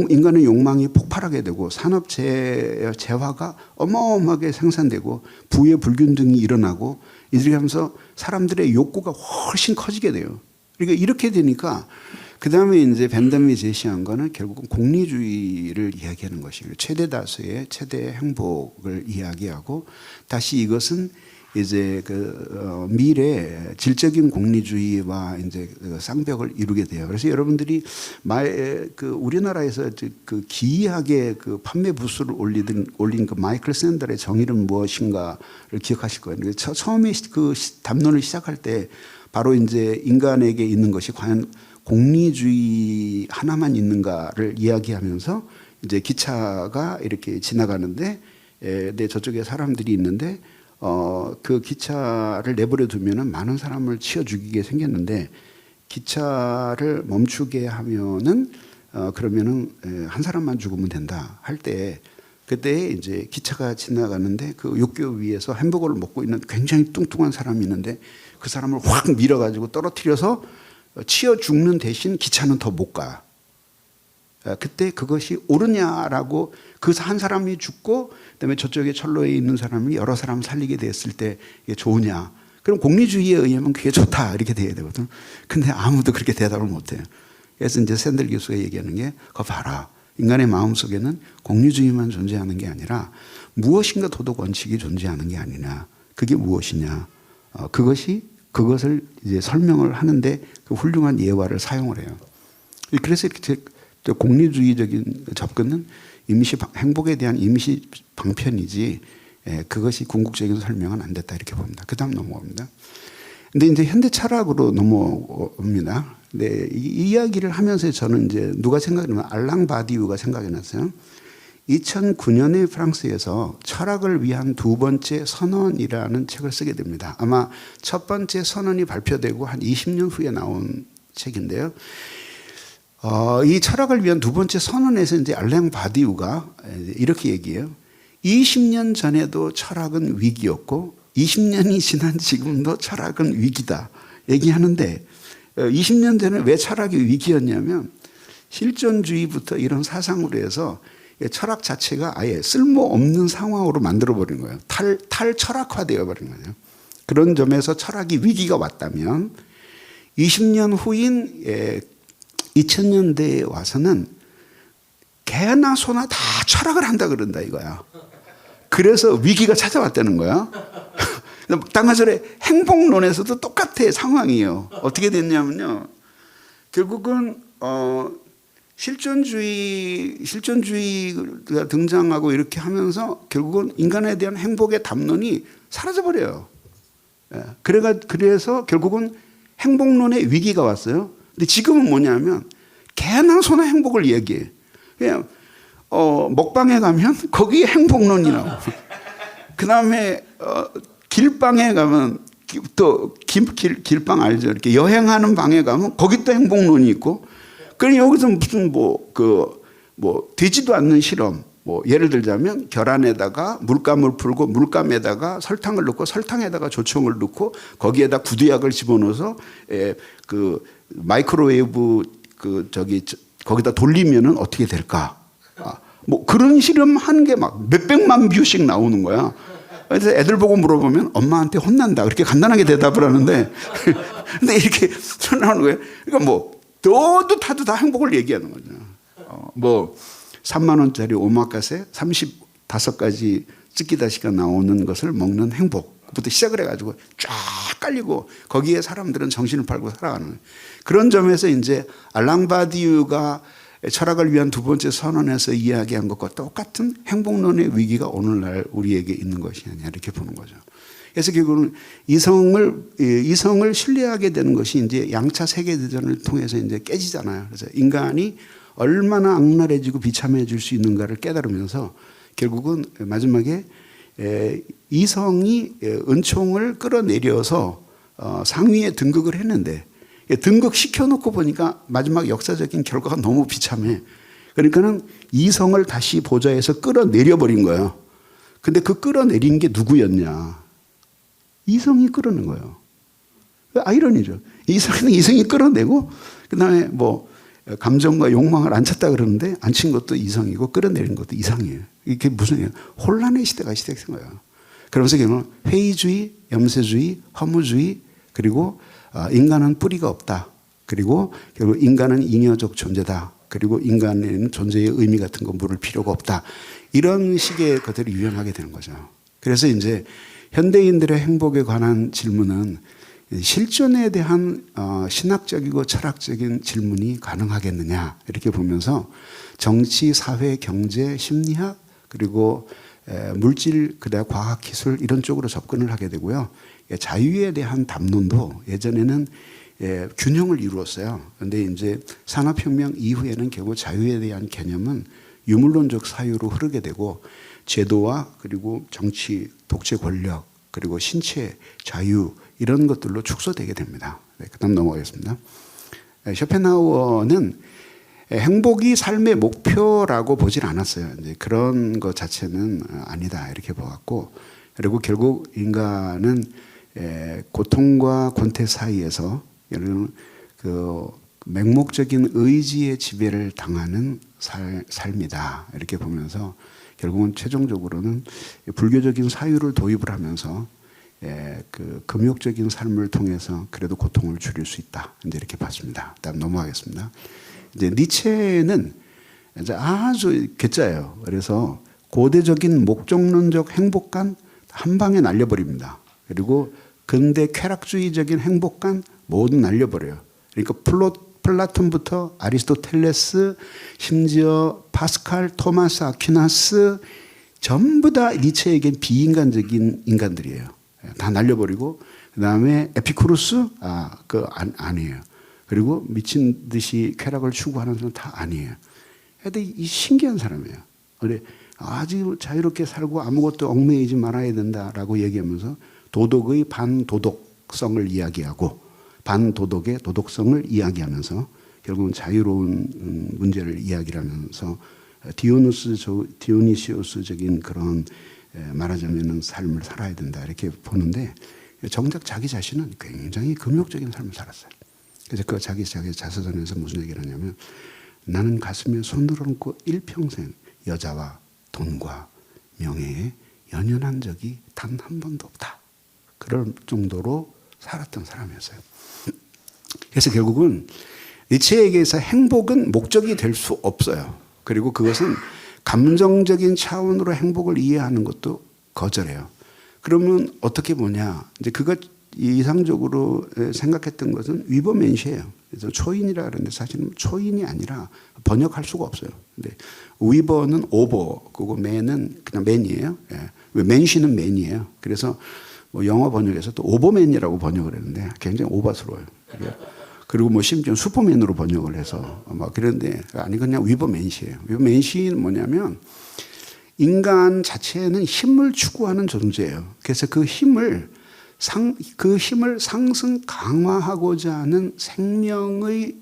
인간의 욕망이 폭발하게 되고 산업 재화가 어마어마하게 생산되고 부의 불균등이 일어나고 이렇게 하면서 사람들의 욕구가 훨씬 커지게 돼요. 그러니까 이렇게 되니까 그 다음에 이제 벤덤이 제시한 거는 결국은 공리주의를 이야기하는 것이고, 최대 다수의 최대 행복을 이야기하고, 다시 이것은 이제 미래 질적인 공리주의와 이제 쌍벽을 이루게 돼요. 그래서 여러분들이 우리나라에서 그 기이하게 그 판매 부수를 올린 그 마이클 샌델의 정의는 무엇인가를 기억하실 거예요. 처음에 그 담론을 시작할 때 바로 이제 인간에게 있는 것이 과연 공리주의 하나만 있는가를 이야기하면서 이제 기차가 이렇게 지나가는데, 저쪽에 사람들이 있는데, 그 기차를 내버려 두면은 많은 사람을 치어 죽이게 생겼는데, 기차를 멈추게 하면은, 그러면은 한 사람만 죽으면 된다 할 때, 그때 이제 기차가 지나가는데 그 육교 위에서 햄버거를 먹고 있는 굉장히 뚱뚱한 사람이 있는데 그 사람을 확 밀어가지고 떨어뜨려서 치어 죽는 대신 기차는 더 못 가. 그때 그것이 옳으냐라고, 그 한 사람이 죽고 그다음에 저쪽에 철로에 있는 사람이 여러 사람 살리게 됐을 때 이게 좋으냐. 그럼 공리주의에 의하면 그게 좋다 이렇게 돼야 되거든. 근데 아무도 그렇게 대답을 못해요. 그래서 이제 샌들 교수가 얘기하는 게, 그거 봐라. 인간의 마음속에는 공리주의만 존재하는 게 아니라 무엇인가 도덕 원칙이 존재하는 게 아니냐. 그게 무엇이냐. 그것을 이제 설명을 하는데 그 훌륭한 예화를 사용을 해요. 그래서 이렇게 공리주의적인 접근은 행복에 대한 임시 방편이지 그것이 궁극적인 설명은 안 됐다 이렇게 봅니다. 그 다음 넘어갑니다. 근데 이제 현대 철학으로 넘어옵니다. 네, 이 이야기를 하면서 저는 이제 누가 생각이 나면 알랑 바디우가 생각이 났어요. 2009년에 프랑스에서 철학을 위한 두 번째 선언이라는 책을 쓰게 됩니다. 아마 첫 번째 선언이 발표되고 한 20년 후에 나온 책인데요. 이 철학을 위한 두 번째 선언에서 이제 알랑 바디우가 이렇게 얘기해요. 20년 전에도 철학은 위기였고 20년이 지난 지금도 철학은 위기다 얘기하는데 20년 전에 왜 철학이 위기였냐면 실존주의부터 이런 사상으로 해서 철학 자체가 아예 쓸모없는 상황으로 만들어버린 거예요. 탈철학화되어 버린 거예요. 그런 점에서 철학이 위기가 왔다면 20년 후인 2000년대에 와서는 개나 소나 다 철학을 한다 그런다 이거야. 그래서 위기가 찾아왔다는 거야. 당사절의 행복론에서도 똑같아 상황이에요. 어떻게 됐냐면요. 결국은 실존주의가 등장하고 이렇게 하면서 결국은 인간에 대한 행복의 담론이 사라져버려요. 그래서 결국은 행복론의 위기가 왔어요. 근데 지금은 뭐냐면 개나 소나 행복을 얘기해. 그냥 먹방에 가면 거기에 행복론이 나오고 그 다음에 길방에 가면 또 길방 알죠? 이렇게 여행하는 방에 가면 거기 또 행복론이 있고 그럼 여기서 무슨 되지도 않는 실험 예를 들자면 계란에다가 물감을 풀고 물감에다가 설탕을 넣고 설탕에다가 조청을 넣고 거기에다 구두약을 집어넣어서 그 마이크로웨이브 거기다 돌리면은 어떻게 될까? 그런 실험 하는 게 막 몇백만 뷰씩 나오는 거야. 그래서 애들 보고 물어보면 엄마한테 혼난다. 그렇게 간단하게 대답을 하는데 근데 이렇게 나오는 거예요. 그러니까 너도 타도 다 행복을 얘기하는 거죠. 3만 원짜리 오마카세 35가지 찌끼다시가 나오는 것을 먹는 행복부터 시작을 해가지고 쫙 깔리고 거기에 사람들은 정신을 팔고 살아가는 거예요. 그런 점에서 이제 알랑 바디우가 철학을 위한 두 번째 선언에서 이야기한 것과 똑같은 행복론의 위기가 오늘날 우리에게 있는 것이 아니냐 이렇게 보는 거죠. 그래서 결국은 이성을 신뢰하게 되는 것이 이제 양차 세계대전을 통해서 이제 깨지잖아요. 그래서 인간이 얼마나 악랄해지고 비참해질 수 있는가를 깨달으면서 결국은 마지막에 이성이 은총을 끌어내려서 상위에 등극을 했는데 등극시켜놓고 보니까 마지막 역사적인 결과가 너무 비참해. 그러니까는 이성을 다시 보좌에서 끌어내려버린 거예요. 근데 그 끌어내린 게 누구였냐? 이성이 끌어낸 거예요. 아이러니죠. 이성이 끌어내고 그 다음에 감정과 욕망을 안 찼다 그러는데 안 친 것도 이성이고 끌어내린 것도 이상이에요. 이게 무슨 혼란의 시대가 시작된 거예요. 그러면서 결국은 회의주의, 염세주의, 허무주의 그리고 인간은 뿌리가 없다. 그리고 결국 인간은 잉여적 존재다. 그리고 인간에는 존재의 의미 같은 거 물을 필요가 없다. 이런 식의 것들이 유행하게 되는 거죠. 그래서 이제 현대인들의 행복에 관한 질문은 실존에 대한 신학적이고 철학적인 질문이 가능하겠느냐 이렇게 보면서 정치, 사회, 경제, 심리학 그리고 물질, 그다음 과학, 기술 이런 쪽으로 접근을 하게 되고요. 자유에 대한 담론도 예전에는 균형을 이루었어요. 그런데 이제 산업혁명 이후에는 결국 자유에 대한 개념은 유물론적 사유로 흐르게 되고 제도와 그리고 정치, 독재 권력 그리고 신체 자유 이런 것들로 축소되게 됩니다. 그다음 넘어가겠습니다. 쇼펜하우어는 행복이 삶의 목표라고 보질 않았어요. 이제 그런 것 자체는 아니다 이렇게 보았고 그리고 결국 인간은 고통과 권태 사이에서 그 맹목적인 의지의 지배를 당하는 삶이다 이렇게 보면서 결국은 최종적으로는 불교적인 사유를 도입을 하면서 그 금욕적인 삶을 통해서 그래도 고통을 줄일 수 있다 이제 이렇게 봤습니다. 다음 넘어가겠습니다. 이제 니체는 이제 아주 괴짜예요. 그래서 고대적인 목적론적 행복관 한 방에 날려버립니다. 그리고 근대 쾌락주의적인 행복관 모두 날려버려요. 그러니까 플라톤부터 아리스토텔레스, 심지어 파스칼, 토마스 아퀴나스 전부 다 니체에겐 비인간적인 인간들이에요. 다 날려버리고 그다음에 에피쿠루스 아니에요. 그리고 미친 듯이 쾌락을 추구하는 사람 다 아니에요. 근데 이 신기한 사람이에요. 그래 아주 자유롭게 살고 아무것도 얽매이지 말아야 된다라고 얘기하면서 도덕의 반도덕성을 이야기하고 반도덕의 도덕성을 이야기하면서 결국은 자유로운 문제를 이야기하면서 디오니시오스적인 그런 말하자면 삶을 살아야 된다 이렇게 보는데 정작 자기 자신은 굉장히 금욕적인 삶을 살았어요. 그래서 그 자기 자서전에서 무슨 얘기를 하냐면 나는 가슴에 손을 얹고 일평생 여자와 돈과 명예에 연연한 적이 단 한 번도 없다. 그럴 정도로 살았던 사람이었어요. 그래서 결국은 니체에게서 행복은 목적이 될 수 없어요. 그리고 그것은 감정적인 차원으로 행복을 이해하는 것도 거절해요. 그러면 어떻게 보냐? 이제 그가 이상적으로 생각했던 것은 위버맨시예요. 그래서 초인이라 그러는데 사실은 초인이 아니라 번역할 수가 없어요. 근데 위버는 오버, 그리고 맨은 그냥 맨이에요. 예. 맨시는 맨이에요. 그래서 뭐 영어 번역에서 또 오버맨이라고 번역을 했는데 굉장히 오바스러워요. 그리고 뭐 심지어 슈퍼맨으로 번역을 해서 막 그런데 아니 그냥 위버맨시예요. 위버맨시는 뭐냐면 인간 자체는 힘을 추구하는 존재예요. 그래서 그 힘을 상승 강화하고자 하는 생명을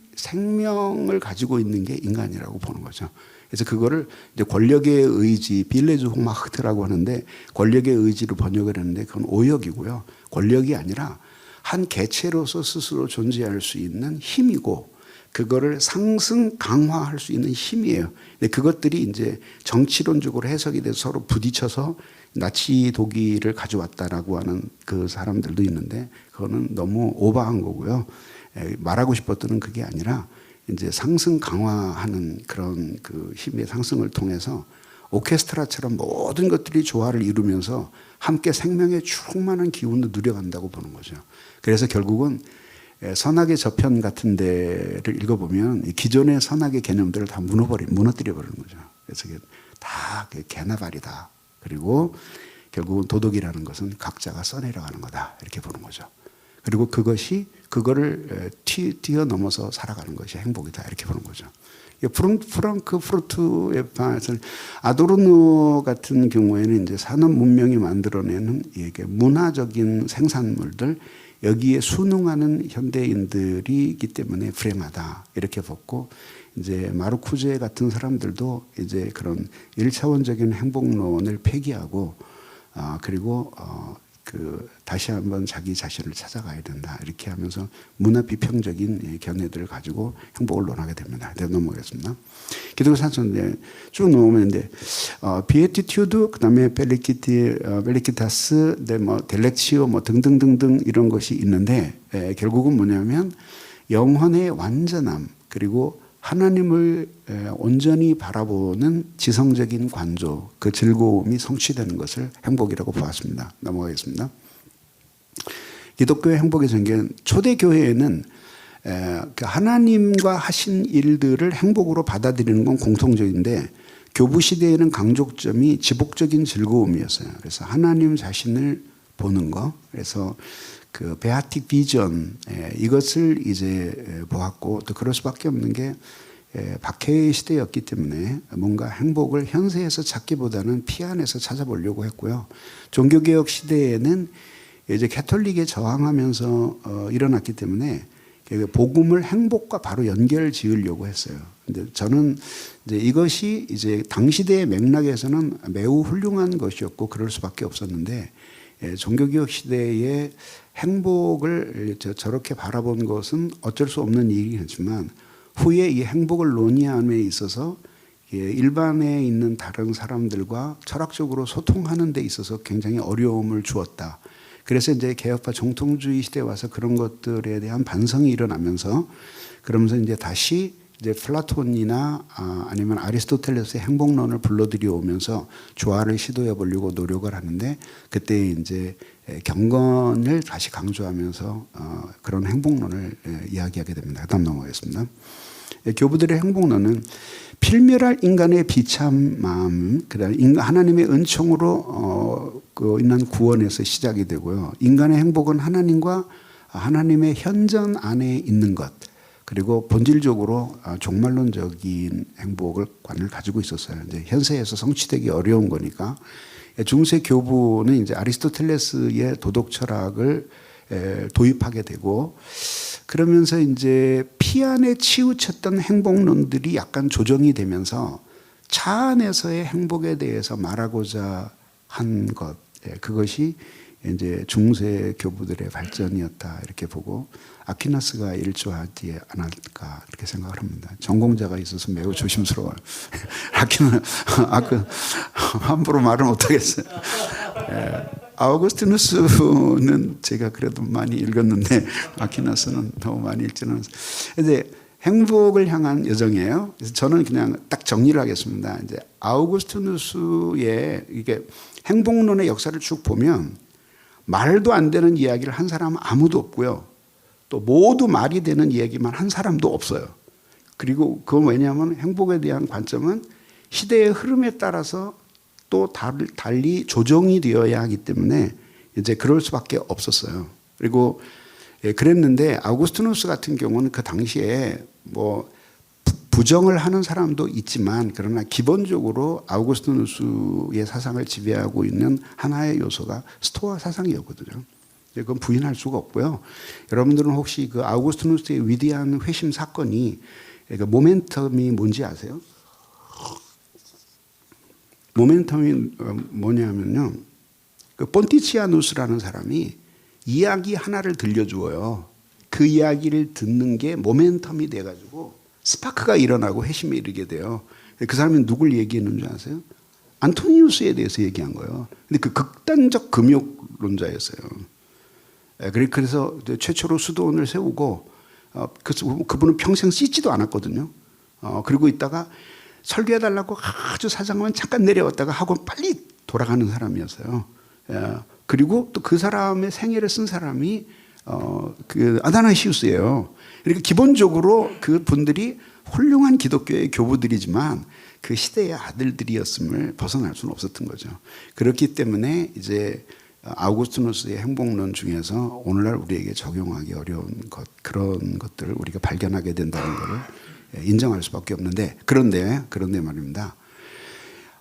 가지고 있는 게 인간이라고 보는 거죠. 그래서 그거를 이제 권력의 의지, 빌레즈 호마흐트라고 하는데 권력의 의지로 번역을 했는데 그건 오역이고요. 권력이 아니라 한 개체로서 스스로 존재할 수 있는 힘이고 그거를 상승 강화할 수 있는 힘이에요. 근데 그것들이 이제 정치론적으로 해석이 돼서 서로 부딪혀서 나치 독일을 가져왔다라고 하는 그 사람들도 있는데 그거는 너무 오버한 거고요. 말하고 싶었던 그게 아니라 이제 상승 강화하는 그런 그 힘의 상승을 통해서 오케스트라처럼 모든 것들이 조화를 이루면서 함께 생명의 충만한 기운도 누려간다고 보는 거죠. 그래서 결국은 선악의 저편 같은 데를 읽어보면 기존의 선악의 개념들을 다 무너뜨려 버리는 거죠. 그래서 다 개나발이다. 그리고 결국은 도덕이라는 것은 각자가 써내려가는 거다. 이렇게 보는 거죠. 그리고 그거를 뛰어넘어서 살아가는 것이 행복이다. 이렇게 보는 거죠. 프랑크푸르트에 반해서 아도르노 같은 경우에는 이제 산업 문명이 만들어내는 이게 문화적인 생산물들 여기에 순응하는 현대인들이기 때문에 불행하다 이렇게 보고 이제 마르쿠제 같은 사람들도 이제 그런 1차원적인 행복론을 폐기하고 그리고 다시 한번 자기 자신을 찾아가야 된다 이렇게 하면서 문화 비평적인 견해들을 가지고 행복을 논하게 됩니다. 네, 넘어가겠습니다. 기독교 사전에 쭉 넘어오면 이제 비에티튜드 그다음에 벨리키타스, 뭐 델렉시오 뭐 등등등등 이런 것이 있는데 결국은 뭐냐면 영혼의 완전함 그리고 하나님을 온전히 바라보는 지성적인 관조, 그 즐거움이 성취되는 것을 행복이라고 보았습니다. 넘어가겠습니다. 기독교의 행복의 전개는 초대교회에는 하나님과 하신 일들을 행복으로 받아들이는 건 공통적인데 교부시대에는 강조점이 지복적인 즐거움이었어요. 그래서 하나님 자신을 보는 거, 그래서 그 베아틱 비전 이것을 이제 보았고 또 그럴 수밖에 없는 게 박해의 시대였기 때문에 뭔가 행복을 현세에서 찾기보다는 피 안에서 찾아보려고 했고요. 종교개혁 시대에는 이제 캐톨릭에 저항하면서 일어났기 때문에 복음을 행복과 바로 연결 지으려고 했어요. 근데 저는 이제 이것이 이제 당시대의 맥락에서는 매우 훌륭한 것이었고 그럴 수밖에 없었는데 종교개혁 시대에 행복을 저렇게 바라본 것은 어쩔 수 없는 일이겠지만 후에 이 행복을 논의함에 있어서 일반에 있는 다른 사람들과 철학적으로 소통하는 데 있어서 굉장히 어려움을 주었다. 그래서 이제 개혁파 정통주의 시대에 와서 그런 것들에 대한 반성이 일어나면서 그러면서 이제 다시 이제 플라톤이나 아니면 아리스토텔레스의 행복론을 불러들여 오면서 조화를 시도해 보려고 노력을 하는데 그때 이제 경건을 다시 강조하면서 그런 행복론을 이야기하게 됩니다. 그다음 넘어가겠습니다. 교부들의 행복론은 필멸할 인간의 비참 마음, 그다음에 하나님의 은총으로 인한 구원에서 시작이 되고요. 인간의 행복은 하나님과 하나님의 현전 안에 있는 것, 그리고 본질적으로 종말론적인 행복을 관을 가지고 있었어요. 이제 현세에서 성취되기 어려운 거니까 중세 교부는 이제 아리스토텔레스의 도덕 철학을 도입하게 되고, 그러면서 이제 피안에 치우쳤던 행복론들이 약간 조정이 되면서 차 안에서의 행복에 대해서 말하고자 한 것, 그것이 이제 중세 교부들의 발전이었다 이렇게 보고, 아퀴나스가 일조하지 않았을까 이렇게 생각을 합니다. 전공자가 있어서 매우 조심스러워요. 함부로 말을 못하겠어요. 아우구스티누스는 제가 그래도 많이 읽었는데 아퀴나스는 너무 많이 읽지는 않았어요. 근데 행복을 향한 여정이에요. 그래서 저는 그냥 딱 정리를 하겠습니다. 이제 아우구스티누스의 이게 행복론의 역사를 쭉 보면 말도 안 되는 이야기를 한 사람은 아무도 없고요. 또 모두 말이 되는 이야기만 한 사람도 없어요. 그리고 그건 왜냐하면 행복에 대한 관점은 시대의 흐름에 따라서 또 달리 조정이 되어야 하기 때문에 이제 그럴 수밖에 없었어요. 그리고 그랬는데 아우구스티누스 같은 경우는 그 당시에 뭐 부정을 하는 사람도 있지만, 그러나 기본적으로 아우구스티누스의 사상을 지배하고 있는 하나의 요소가 스토아 사상이었거든요. 그건 부인할 수가 없고요. 여러분들은 혹시 그 아우구스티누스의 위대한 회심 사건이, 그 모멘텀이 뭔지 아세요? 모멘텀이 뭐냐면요, 그 폰티치아누스라는 사람이 이야기 하나를 들려주어요. 그 이야기를 듣는 게 모멘텀이 돼가지고 스파크가 일어나고 회심에 이르게 돼요. 그 사람이 누굴 얘기했는 줄 아세요? 안토니우스에 대해서 얘기한 거예요. 근데 그 극단적 금욕론자였어요. 그래서 최초로 수도원을 세우고, 그분은 평생 씻지도 않았거든요. 그리고 있다가 설교해달라고 아주 사장하면 잠깐 내려왔다가 하고 빨리 돌아가는 사람이었어요. 그리고 또 그 사람의 생애를 쓴 사람이 그 아다나시우스예요. 그러니까 기본적으로 그 분들이 훌륭한 기독교의 교부들이지만 그 시대의 아들들이었음을 벗어날 수는 없었던 거죠. 그렇기 때문에 이제 아우구스티누스의 행복론 중에서 오늘날 우리에게 적용하기 어려운 그런 것들을 우리가 발견하게 된다는 것을 인정할 수밖에 없는데, 그런데 말입니다.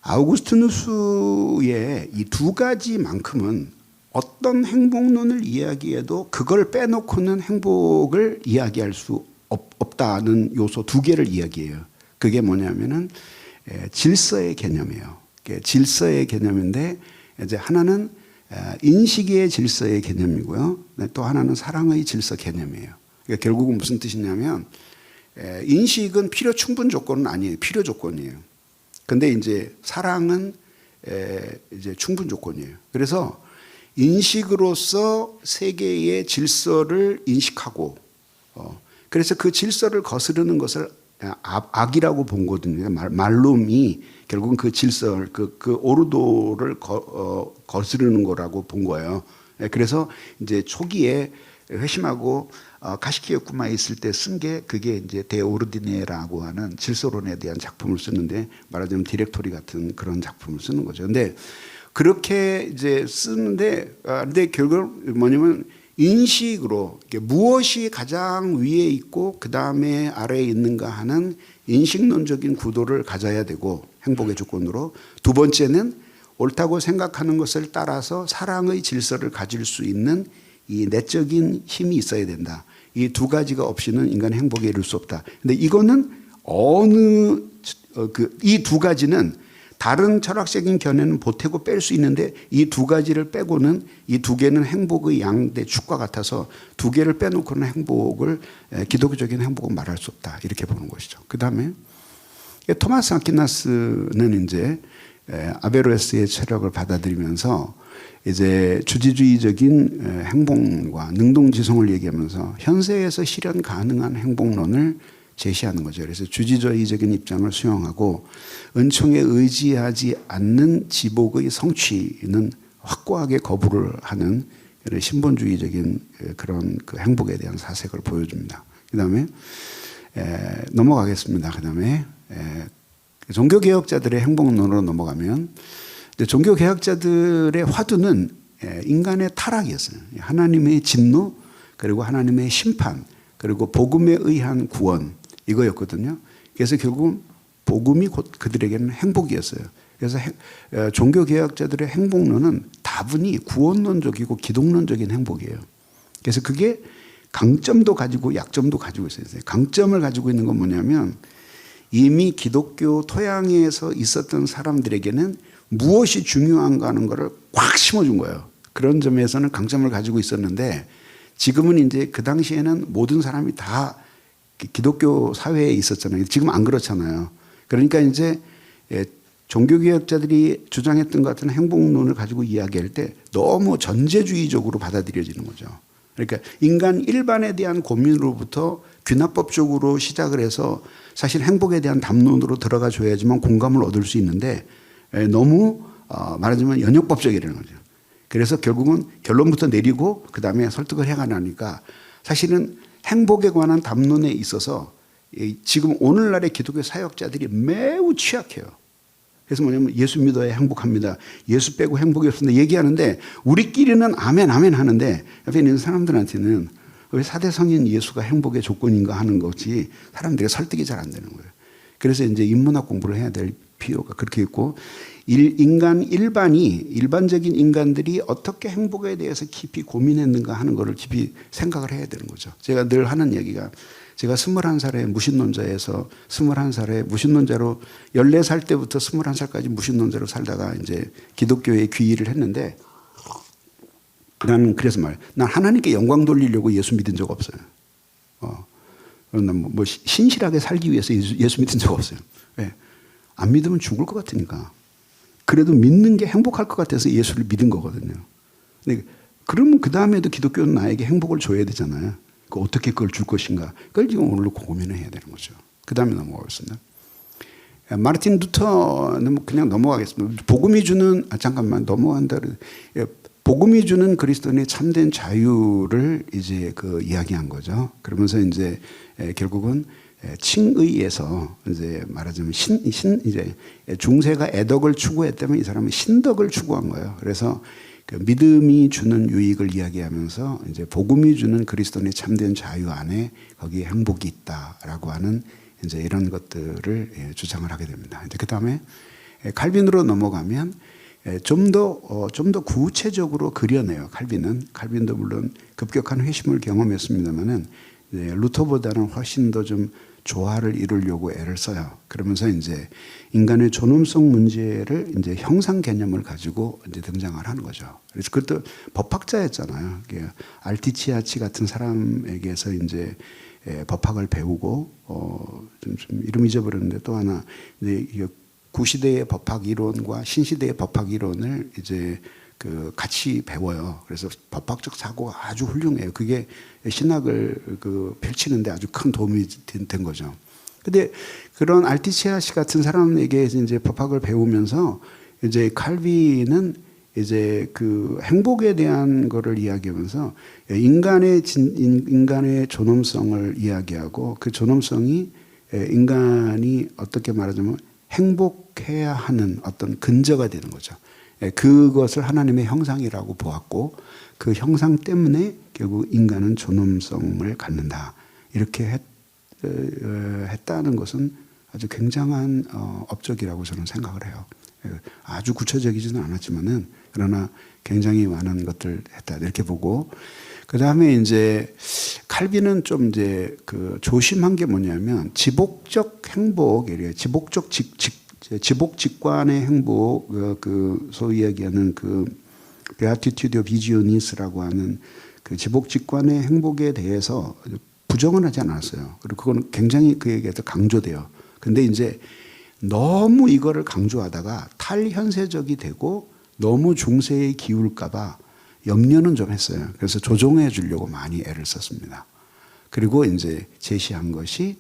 아우구스티누스의 이 두 가지만큼은 어떤 행복론을 이야기해도 그걸 빼놓고는 행복을 이야기할 수 없다는 요소 두 개를 이야기해요. 그게 뭐냐면은 질서의 개념이에요. 질서의 개념인데, 이제 하나는 인식의 질서의 개념이고요. 또 하나는 사랑의 질서 개념이에요. 그러니까 결국은 무슨 뜻이냐면, 인식은 필요 충분 조건은 아니에요. 필요 조건이에요. 근데 이제 사랑은 이제 충분 조건이에요. 그래서 인식으로서 세계의 질서를 인식하고, 그래서 그 질서를 거스르는 것을 악이라고 본 거거든요. 말룸이 결국은 그 질서를, 그 오르도를 거스르는 거라고 본 거예요. 그래서 이제 초기에 회심하고 가시키요쿠마에 있을 때 쓴 게 그게 이제 데오르디네라고 하는 질서론에 대한 작품을 쓰는데, 말하자면 디렉토리 같은 그런 작품을 쓰는 거죠. 근데 그렇게 이제 쓰는데, 근데 결국 뭐냐면 인식으로 무엇이 가장 위에 있고 그 다음에 아래에 있는가 하는 인식론적인 구도를 가져야 되고, 행복의 조건으로. 두 번째는 옳다고 생각하는 것을 따라서 사랑의 질서를 가질 수 있는 이 내적인 힘이 있어야 된다. 이 두 가지가 없이는 인간의 행복에 이를 수 없다. 근데 이거는 이 두 가지는 다른 철학적인 견해는 보태고 뺄 수 있는데, 이 두 가지를 빼고는, 이 두 개는 행복의 양대 축과 같아서 두 개를 빼놓고는 기독교적인 행복은 말할 수 없다. 이렇게 보는 것이죠. 그 다음에 토마스 아퀴나스는 이제 아베로에스의 철학을 받아들이면서 이제 주지주의적인 행복과 능동지성을 얘기하면서 현세에서 실현 가능한 행복론을 제시하는 거죠. 그래서 주지주의적인 입장을 수용하고, 은총에 의지하지 않는 지복의 성취는 확고하게 거부를 하는 신본주의적인 그런 그 행복에 대한 사색을 보여줍니다. 그 다음에 넘어가겠습니다. 그 다음에 종교개혁자들의 행복론으로 넘어가면 종교개혁자들의 화두는 인간의 타락이었어요. 하나님의 진노, 그리고 하나님의 심판, 그리고 복음에 의한 구원, 이거였거든요. 그래서 결국 복음이 곧 그들에게는 행복이었어요. 그래서 종교개혁자들의 행복론은 다분히 구원론적이고 기독론적인 행복이에요. 그래서 그게 강점도 가지고 약점도 가지고 있어요. 강점을 가지고 있는 건 뭐냐면 이미 기독교 토양에서 있었던 사람들에게는 무엇이 중요한가 하는 것을 꽉 심어준 거예요. 그런 점에서는 강점을 가지고 있었는데 지금은 이제 그 당시에는 모든 사람이 다 기독교 사회에 있었잖아요. 지금 안 그렇잖아요. 그러니까 이제 종교개혁자들이 주장했던 것 같은 행복론을 가지고 이야기할 때 너무 전제주의적으로 받아들여지는 거죠. 그러니까 인간 일반에 대한 고민으로부터 귀납법적으로 시작을 해서 사실 행복에 대한 담론으로 들어가 줘야지만 공감을 얻을 수 있는데 너무 말하자면 연역법적이라는 거죠. 그래서 결국은 결론부터 내리고 그 다음에 설득을 해가니까 사실은 행복에 관한 담론에 있어서 지금 오늘날의 기독교 사역자들이 매우 취약해요. 그래서 뭐냐면 예수 믿어야 행복합니다. 예수 빼고 행복이 없습니다. 얘기하는데 우리끼리는 아멘 아멘 하는데 옆에 있는 사람들한테는 왜 4대 성인 예수가 행복의 조건인가 하는 것이 사람들의 설득이 잘 안 되는 거예요. 그래서 이제 인문학 공부를 해야 될 필요가 그렇게 있고 일반적인 인간들이 어떻게 행복에 대해서 깊이 고민했는가 하는 것을 깊이 생각을 해야 되는 거죠. 제가 늘 하는 얘기가 제가 21살에 무신론자에서 21살에 무신론자로 14살 때부터 21살까지 무신론자로 살다가 이제 기독교에 귀의를 했는데 나는 그래서 난 하나님께 영광 돌리려고 예수 믿은 적 없어요. 난 뭐 신실하게 살기 위해서 예수 믿은 적 없어요. 왜? 안 믿으면 죽을 것 같으니까. 그래도 믿는 게 행복할 것 같아서 예수를 믿은 거거든요. 근데 그러면 그 다음에도 기독교는 나에게 행복을 줘야 되잖아요. 어떻게 그걸 줄 것인가. 그걸 지금 오늘로 고민을 해야 되는 거죠. 그 다음에 넘어가겠습니다. 마르틴 루터는 그냥 넘어가겠습니다. 복음이 주는, 잠깐만, 넘어간다. 복음이 주는 그리스도인의 참된 자유를 이제 이야기한 거죠. 그러면서 이제 결국은 칭의에서 이제 말하자면 이제 중세가 애덕을 추구했다면 이 사람은 신덕을 추구한 거예요. 그래서 그 믿음이 주는 유익을 이야기하면서 이제 복음이 주는 그리스도인의 참된 자유 안에 거기에 행복이 있다라고 하는 이제 이런 것들을 주장을 하게 됩니다. 그 다음에 칼빈으로 넘어가면 좀 더 구체적으로 그려내요. 칼빈도 물론 급격한 회심을 경험했습니다만은 루터보다는 훨씬 더 좀 조화를 이루려고 애를 써요. 그러면서 이제 인간의 존엄성 문제를 이제 형상 개념을 가지고 이제 등장을 하는 거죠. 그래서 그것도 법학자였잖아요. 알티치아치 같은 사람에게서 이제 법학을 배우고 좀 이름 잊어버렸는데 또 하나 이제 구시대의 법학 이론과 신시대의 법학 이론을 이제 같이 배워요. 그래서 법학적 사고가 아주 훌륭해요. 그게 신학을 펼치는데 아주 큰 도움이 된 거죠. 근데 그런 알티치아시 같은 사람에게 이제 법학을 배우면서 이제 칼빈은 이제 행복에 대한 거를 이야기하면서 인간의 존엄성을 이야기하고 그 존엄성이 인간이 어떻게 말하자면 행복해야 하는 어떤 근저가 되는 거죠. 그것을 하나님의 형상이라고 보았고 그 형상 때문에 결국 인간은 존엄성을 갖는다. 이렇게 했다는 것은 아주 굉장한 업적이라고 저는 생각을 해요. 아주 구체적이지는 않았지만은 그러나 굉장히 많은 것들 했다. 이렇게 보고 그 다음에 이제 칼빈은 좀 이제 조심한 게 뭐냐면 지복적 행복, 지복 직관의 행복, 소위 얘기하는 베아티튜드 오브 비지오니스라고 하는 지복 직관의 행복에 대해서 부정은 하지 않았어요. 그리고 그건 굉장히 그에게서 강조돼요. 근데 이제 너무 이거를 강조하다가 탈현세적이 되고 너무 중세에 기울까봐 염려는 좀 했어요. 그래서 조정해 주려고 많이 애를 썼습니다. 그리고 이제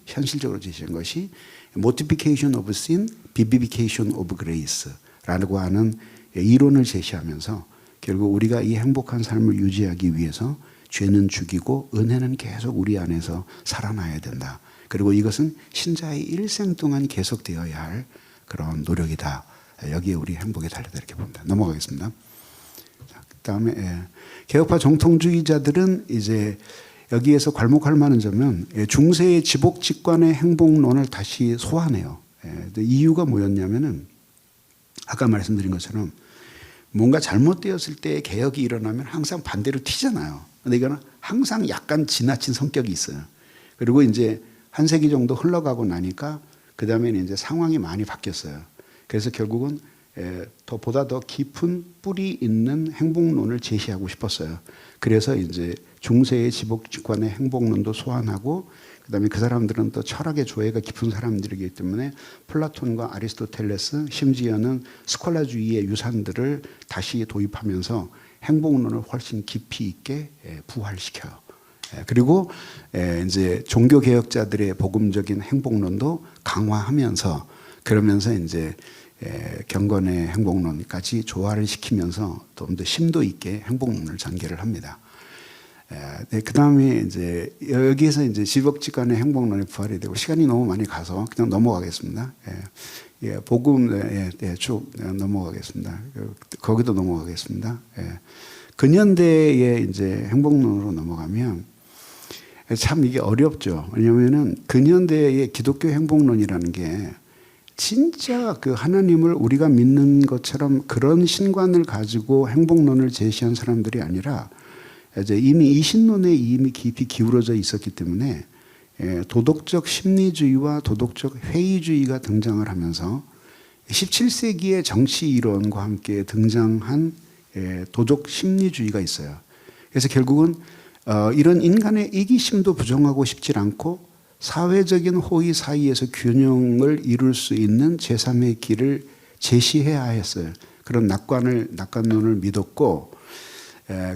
현실적으로 제시한 것이 Mortification of Sin, Vivification of Grace라고 하는 이론을 제시하면서 결국 우리가 이 행복한 삶을 유지하기 위해서 죄는 죽이고 은혜는 계속 우리 안에서 살아나야 된다. 그리고 이것은 신자의 일생 동안 계속되어야 할 그런 노력이다. 여기에 우리 행복이 달려다 이렇게 봅니다. 넘어가겠습니다. 그다음에 개혁파 정통주의자들은 이제 여기에서 괄목할 만한 점은 중세의 지복직관의 행복론을 다시 소환해요. 이유가 뭐였냐면은 아까 말씀드린 것처럼 뭔가 잘못되었을 때 개혁이 일어나면 항상 반대로 튀잖아요. 근데 이거는 항상 약간 지나친 성격이 있어요. 그리고 이제 한 세기 정도 흘러가고 나니까 그 다음에는 이제 상황이 많이 바뀌었어요. 그래서 결국은 보다 더 깊은 뿌리 있는 행복론을 제시하고 싶었어요. 그래서 이제 중세의 지복직관의 행복론도 소환하고 그다음에 그 사람들은 또 철학의 조예가 깊은 사람들이기 때문에 플라톤과 아리스토텔레스 심지어는 스콜라주의의 유산들을 다시 도입하면서 행복론을 훨씬 깊이 있게 부활시켜요. 그리고 이제 종교 개혁자들의 복음적인 행복론도 강화하면서 그러면서 이제 경건의 행복론까지 조화를 시키면서 좀 더 심도 있게 행복론을 전개를 합니다. 그 다음에 이제 여기에서 이제 지복직관의 행복론이 부활이 되고 시간이 너무 많이 가서 그냥 넘어가겠습니다. 복음 쭉 넘어가겠습니다. 거기도 넘어가겠습니다. 근현대의 이제 행복론으로 넘어가면 참 이게 어렵죠. 왜냐하면은 근현대의 기독교 행복론이라는 게 진짜 그 하나님을 우리가 믿는 것처럼 그런 신관을 가지고 행복론을 제시한 사람들이 아니라 이제 이미 이 신론에 이미 깊이 기울어져 있었기 때문에 도덕적 심리주의와 도덕적 회의주의가 등장을 하면서 17세기의 정치 이론과 함께 등장한 도덕 심리주의가 있어요. 그래서 결국은 이런 인간의 이기심도 부정하고 싶지 않고 사회적인 호의 사이에서 균형을 이룰 수 있는 제3의 길을 제시해야 했어요. 그런 낙관론을 믿었고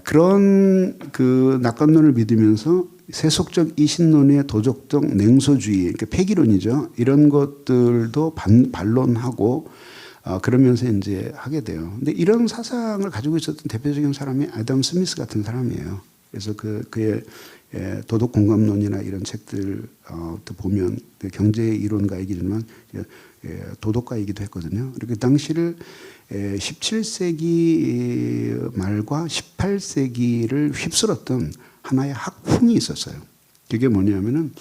그런 그 낙관론을 믿으면서 세속적 이신론의 도덕적 냉소주의, 그러니까 폐기론이죠. 이런 것들도 반론하고 그러면서 이제 하게 돼요. 근데 이런 사상을 가지고 있었던 대표적인 사람이 애덤 스미스 같은 사람이에요. 그래서 그의 도덕 공감론이나 이런 책들 또 보면 경제 이론가이기지만 도덕가이기도 했거든요. 이렇게 당시를 17세기 말과 18세기를 휩쓸었던 하나의 학풍이 있었어요. 그게 뭐냐면은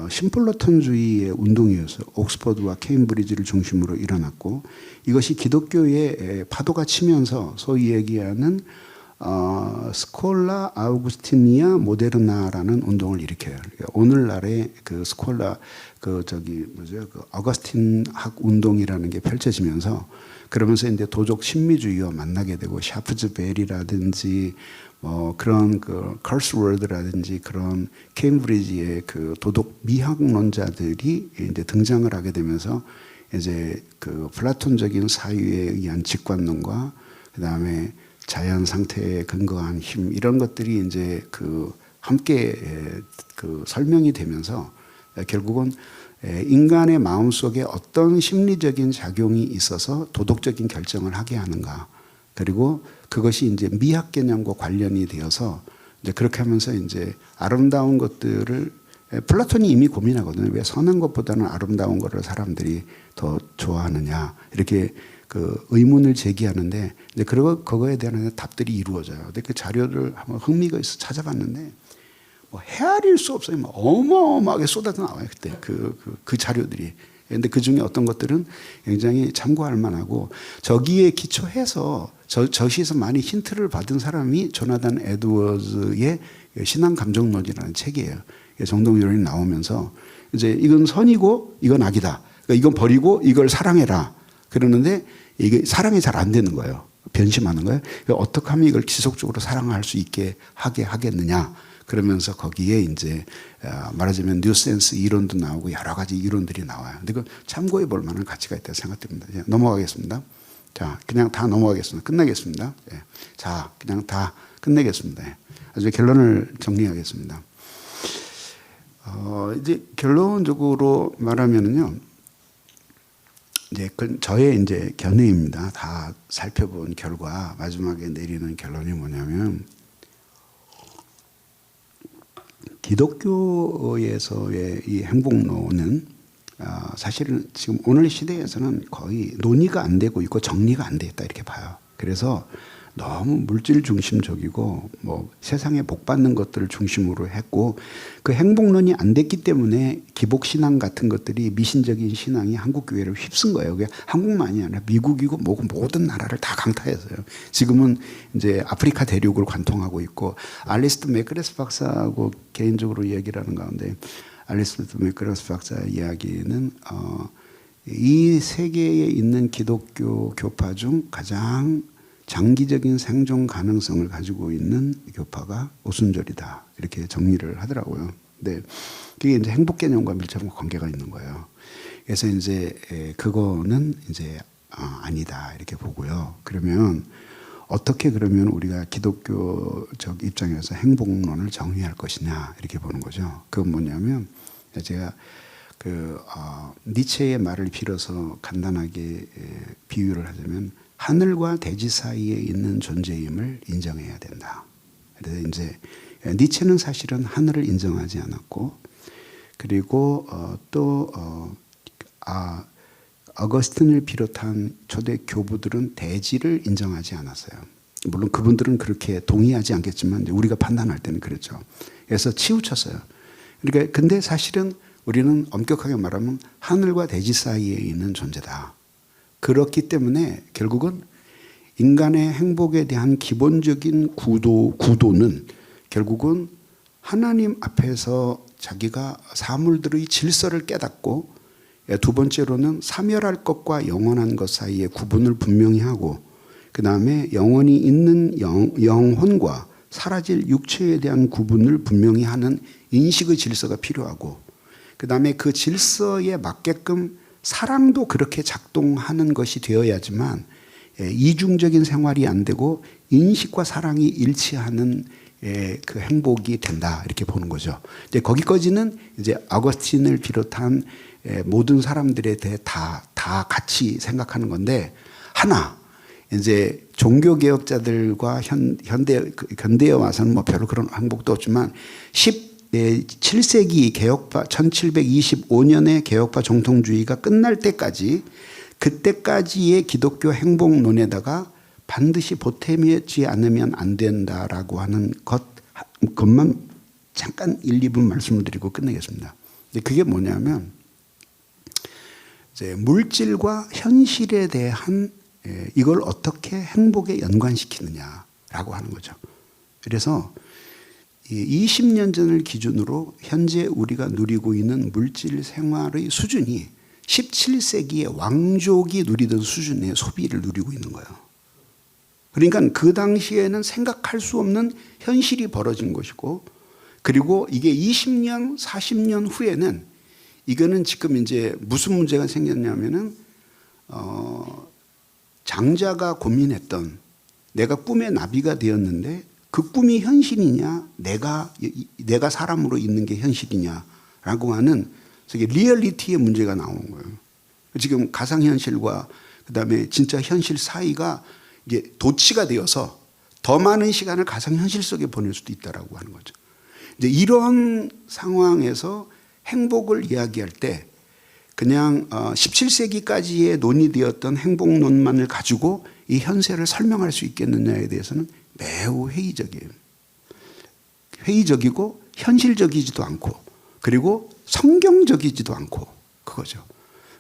심플러턴주의의 운동이었어요. 옥스퍼드와 케임브리지를 중심으로 일어났고 이것이 기독교의 파도가 치면서 소위 얘기하는 스콜라 아우구스티니아 모데르나라는 운동을 일으켜요. 오늘날의 그 스콜라 어거스틴 학 운동이라는 게 펼쳐지면서 그러면서 이제 도적 심리주의와 만나게 되고 샤프즈 벨이라든지 그런 컬스워드라든지 그런 케임브리지의 그 도덕 미학론자들이 이제 등장을 하게 되면서 이제 그 플라톤적인 사유에 의한 직관론과 그 다음에 자연 상태에 근거한 힘 이런 것들이 이제 함께 설명이 되면서 결국은 인간의 마음 속에 어떤 심리적인 작용이 있어서 도덕적인 결정을 하게 하는가 그리고 그것이 이제 미학 개념과 관련이 되어서 이제 그렇게 하면서 이제 아름다운 것들을 플라톤이 이미 고민하거든요. 왜 선한 것보다는 아름다운 것을 사람들이 더 좋아하느냐 이렇게 의문을 제기하는데 이제 그거에 대한 답들이 이루어져요. 근데 그 자료를 한번 흥미가 있어 찾아봤는데 헤아릴 수 없어요. 어마어마하게 쏟아져 나와요. 그때 그 자료들이. 근데 그 중에 어떤 것들은 굉장히 참고할 만하고 저기에 기초해서 저시에서 많이 힌트를 받은 사람이 조나단 에드워즈의 신앙 감정론이라는 책이에요. 정동윤이 나오면서 이제 이건 선이고 이건 악이다. 그러니까 이건 버리고 이걸 사랑해라. 그러는데 이게 사랑이 잘 안 되는 거예요. 변심하는 거예요. 그러니까 어떻게 하면 이걸 지속적으로 사랑할 수 있게 하게 하겠느냐. 그러면서 거기에 이제 말하자면 뉴센스 이론도 나오고 여러 가지 이론들이 나와요. 근데 그 참고해 볼 만한 가치가 있다고 생각됩니다. 넘어가겠습니다. 자, 그냥 다 넘어가겠습니다. 끝내겠습니다. 자, 그냥 다 끝내겠습니다. 아주 결론을 정리하겠습니다. 이제 결론적으로 말하면은요. 이제 저의 이제 견해입니다. 다 살펴본 결과 마지막에 내리는 결론이 뭐냐면 기독교에서의 이 행복론은 사실은 지금 오늘 시대에서는 거의 논의가 안 되고 있고 정리가 안 돼 있다 이렇게 봐요. 그래서 너무 물질 중심적이고 뭐 세상에 복 받는 것들을 중심으로 했고 그 행복론이 안 됐기 때문에 기복 신앙 같은 것들이 미신적인 신앙이 한국 교회를 휩쓴 거예요. 그게 한국만이 아니라 미국이고 뭐고 모든 나라를 다 강타했어요. 지금은 이제 아프리카 대륙을 관통하고 있고 알리스트 맥그레스 박사하고 개인적으로 얘기를 하는 가운데 알리스트 맥그레스 박사의 이야기는 이 세계에 있는 기독교 교파 중 가장 장기적인 생존 가능성을 가지고 있는 교파가 오순절이다 이렇게 정리를 하더라고요. 근데 그게 이제 행복 개념과 밀접한 관계가 있는 거예요. 그래서 이제 그거는 이제 아니다 이렇게 보고요. 그러면 어떻게 그러면 우리가 기독교적 입장에서 행복론을 정의할 것이냐 이렇게 보는 거죠. 그건 뭐냐면 제가 니체의 말을 빌어서 간단하게 비유를 하자면 하늘과 대지 사이에 있는 존재임을 인정해야 된다. 그래서 이제 니체는 사실은 하늘을 인정하지 않았고, 그리고 어거스틴을 비롯한 초대 교부들은 대지를 인정하지 않았어요. 물론 그분들은 그렇게 동의하지 않겠지만 우리가 판단할 때는 그랬죠. 그래서 치우쳤어요. 그러니까 근데 사실은 우리는 엄격하게 말하면 하늘과 대지 사이에 있는 존재다. 그렇기 때문에 결국은 인간의 행복에 대한 기본적인 구도는 결국은 하나님 앞에서 자기가 사물들의 질서를 깨닫고 두 번째로는 사멸할 것과 영원한 것 사이의 구분을 분명히 하고 그 다음에 영원히 있는 영혼과 사라질 육체에 대한 구분을 분명히 하는 인식의 질서가 필요하고 그 다음에 그 질서에 맞게끔 사랑도 그렇게 작동하는 것이 되어야지만 이중적인 생활이 안 되고 인식과 사랑이 일치하는 그 행복이 된다 이렇게 보는 거죠. 이제 거기까지는 이제 아거스틴을 비롯한 모든 사람들에 대해 다 같이 생각하는 건데 하나 이제 종교 개혁자들과 현대에 와서는 뭐 별로 그런 행복도 없지만 7세기 개혁파 1725년에 개혁파 정통주의가 끝날 때까지 그때까지의 기독교 행복론에다가 반드시 보탬이지 않으면 안 된다라고 하는 것만 잠깐 1, 2분 말씀을 드리고 끝내겠습니다. 그게 뭐냐면 이제 물질과 현실에 대한 이걸 어떻게 행복에 연관시키느냐라고 하는 거죠. 그래서 20년 전을 기준으로 현재 우리가 누리고 있는 물질 생활의 수준이 17세기의 왕족이 누리던 수준의 소비를 누리고 있는 거예요. 그러니까 그 당시에는 생각할 수 없는 현실이 벌어진 것이고 그리고 이게 20년, 40년 후에는 이거는 지금 이제 무슨 문제가 생겼냐면은 장자가 고민했던 내가 꿈의 나비가 되었는데 그 꿈이 현실이냐 내가 사람으로 있는 게 현실이냐라고 하는 리얼리티의 문제가 나온 거예요. 지금 가상현실과 그다음에 진짜 현실 사이가 이제 도치가 되어서 더 많은 시간을 가상현실 속에 보낼 수도 있다라고 하는 거죠. 이제 이런 상황에서 행복을 이야기할 때 그냥 17세기까지의 논의되었던 행복론만을 가지고 이 현세를 설명할 수 있겠느냐에 대해서는 매우 회의적이에요. 회의적이고 현실적이지도 않고 그리고 성경적이지도 않고 그거죠.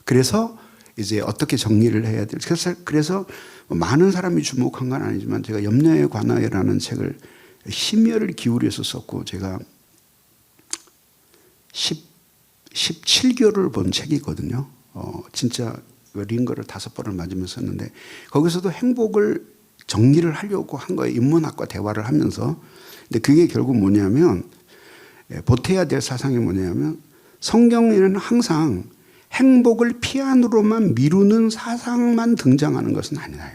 그래서 이제 어떻게 정리를 해야 될지 그래서 많은 사람이 주목한 건 아니지만 제가 염려에 관하여라는 책을 심혈을 기울여서 썼고 제가 17개월을 본 책이거든요. 진짜 링거를 5번을 맞으면서 썼는데 거기서도 행복을 정리를 하려고 한 거예요. 인문학과 대화를 하면서. 근데 그게 결국 뭐냐면 보태야 될 사상이 뭐냐면 성경에는 항상 행복을 피안으로만 미루는 사상만 등장하는 것은 아니다.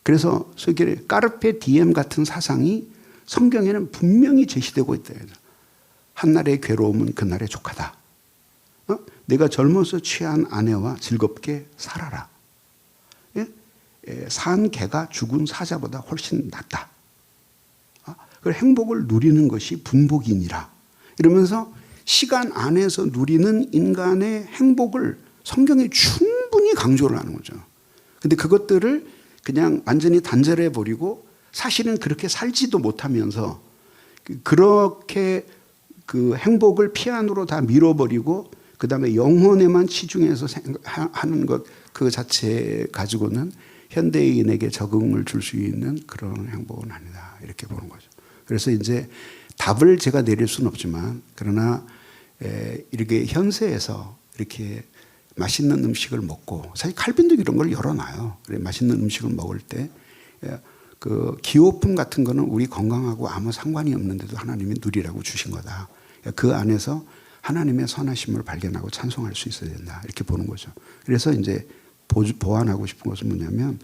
그래서 소위 까르페 디엠 같은 사상이 성경에는 분명히 제시되고 있다. 한날의 괴로움은 그날의 족하다. 내가 젊어서 취한 아내와 즐겁게 살아라. 예? 산 개가 죽은 사자보다 훨씬 낫다. 그 행복을 누리는 것이 분복이니라. 이러면서 시간 안에서 누리는 인간의 행복을 성경에 충분히 강조를 하는 거죠. 근데 그것들을 그냥 완전히 단절해 버리고 사실은 그렇게 살지도 못하면서 그렇게 그 행복을 피안으로 다 밀어버리고 그 다음에 영혼에만 치중해서 하는 것 그 자체 가지고는 현대인에게 적응을 줄 수 있는 그런 행복은 아니다. 이렇게 보는 거죠. 그래서 이제 답을 제가 내릴 수는 없지만 그러나 이렇게 현세에서 이렇게 맛있는 음식을 먹고 사실 칼빈도 이런 걸 열어놔요. 맛있는 음식을 먹을 때 그 기호품 같은 거는 우리 건강하고 아무 상관이 없는데도 하나님이 누리라고 주신 거다. 그 안에서 하나님의 선하심을 발견하고 찬송할 수 있어야 된다. 이렇게 보는 거죠. 그래서 이제 보완하고 싶은 것은 뭐냐면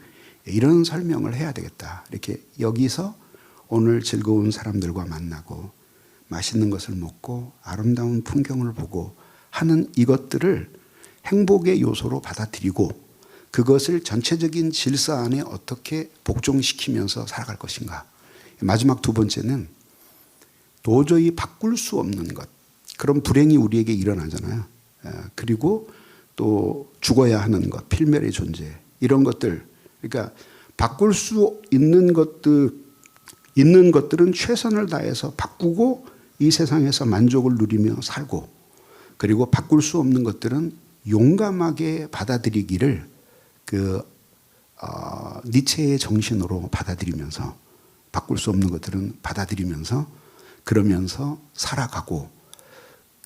이런 설명을 해야 되겠다. 이렇게 여기서 오늘 즐거운 사람들과 만나고 맛있는 것을 먹고 아름다운 풍경을 보고 하는 이것들을 행복의 요소로 받아들이고 그것을 전체적인 질서 안에 어떻게 복종시키면서 살아갈 것인가. 마지막 두 번째는 도저히 바꿀 수 없는 것. 그런 불행이 우리에게 일어나잖아요. 그리고 또 죽어야 하는 것, 필멸의 존재. 이런 것들. 그러니까 바꿀 수 있는 것들은 최선을 다해서 바꾸고 이 세상에서 만족을 누리며 살고 그리고 바꿀 수 없는 것들은 용감하게 받아들이기를 니체의 정신으로 받아들이면서 바꿀 수 없는 것들은 받아들이면서 그러면서 살아가고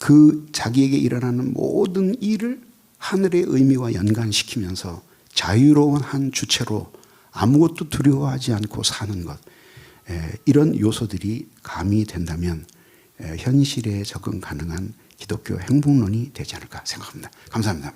그 자기에게 일어나는 모든 일을 하늘의 의미와 연관시키면서 자유로운 한 주체로 아무것도 두려워하지 않고 사는 것 이런 요소들이 가미된다면 현실에 적응 가능한 기독교 행복론이 되지 않을까 생각합니다. 감사합니다.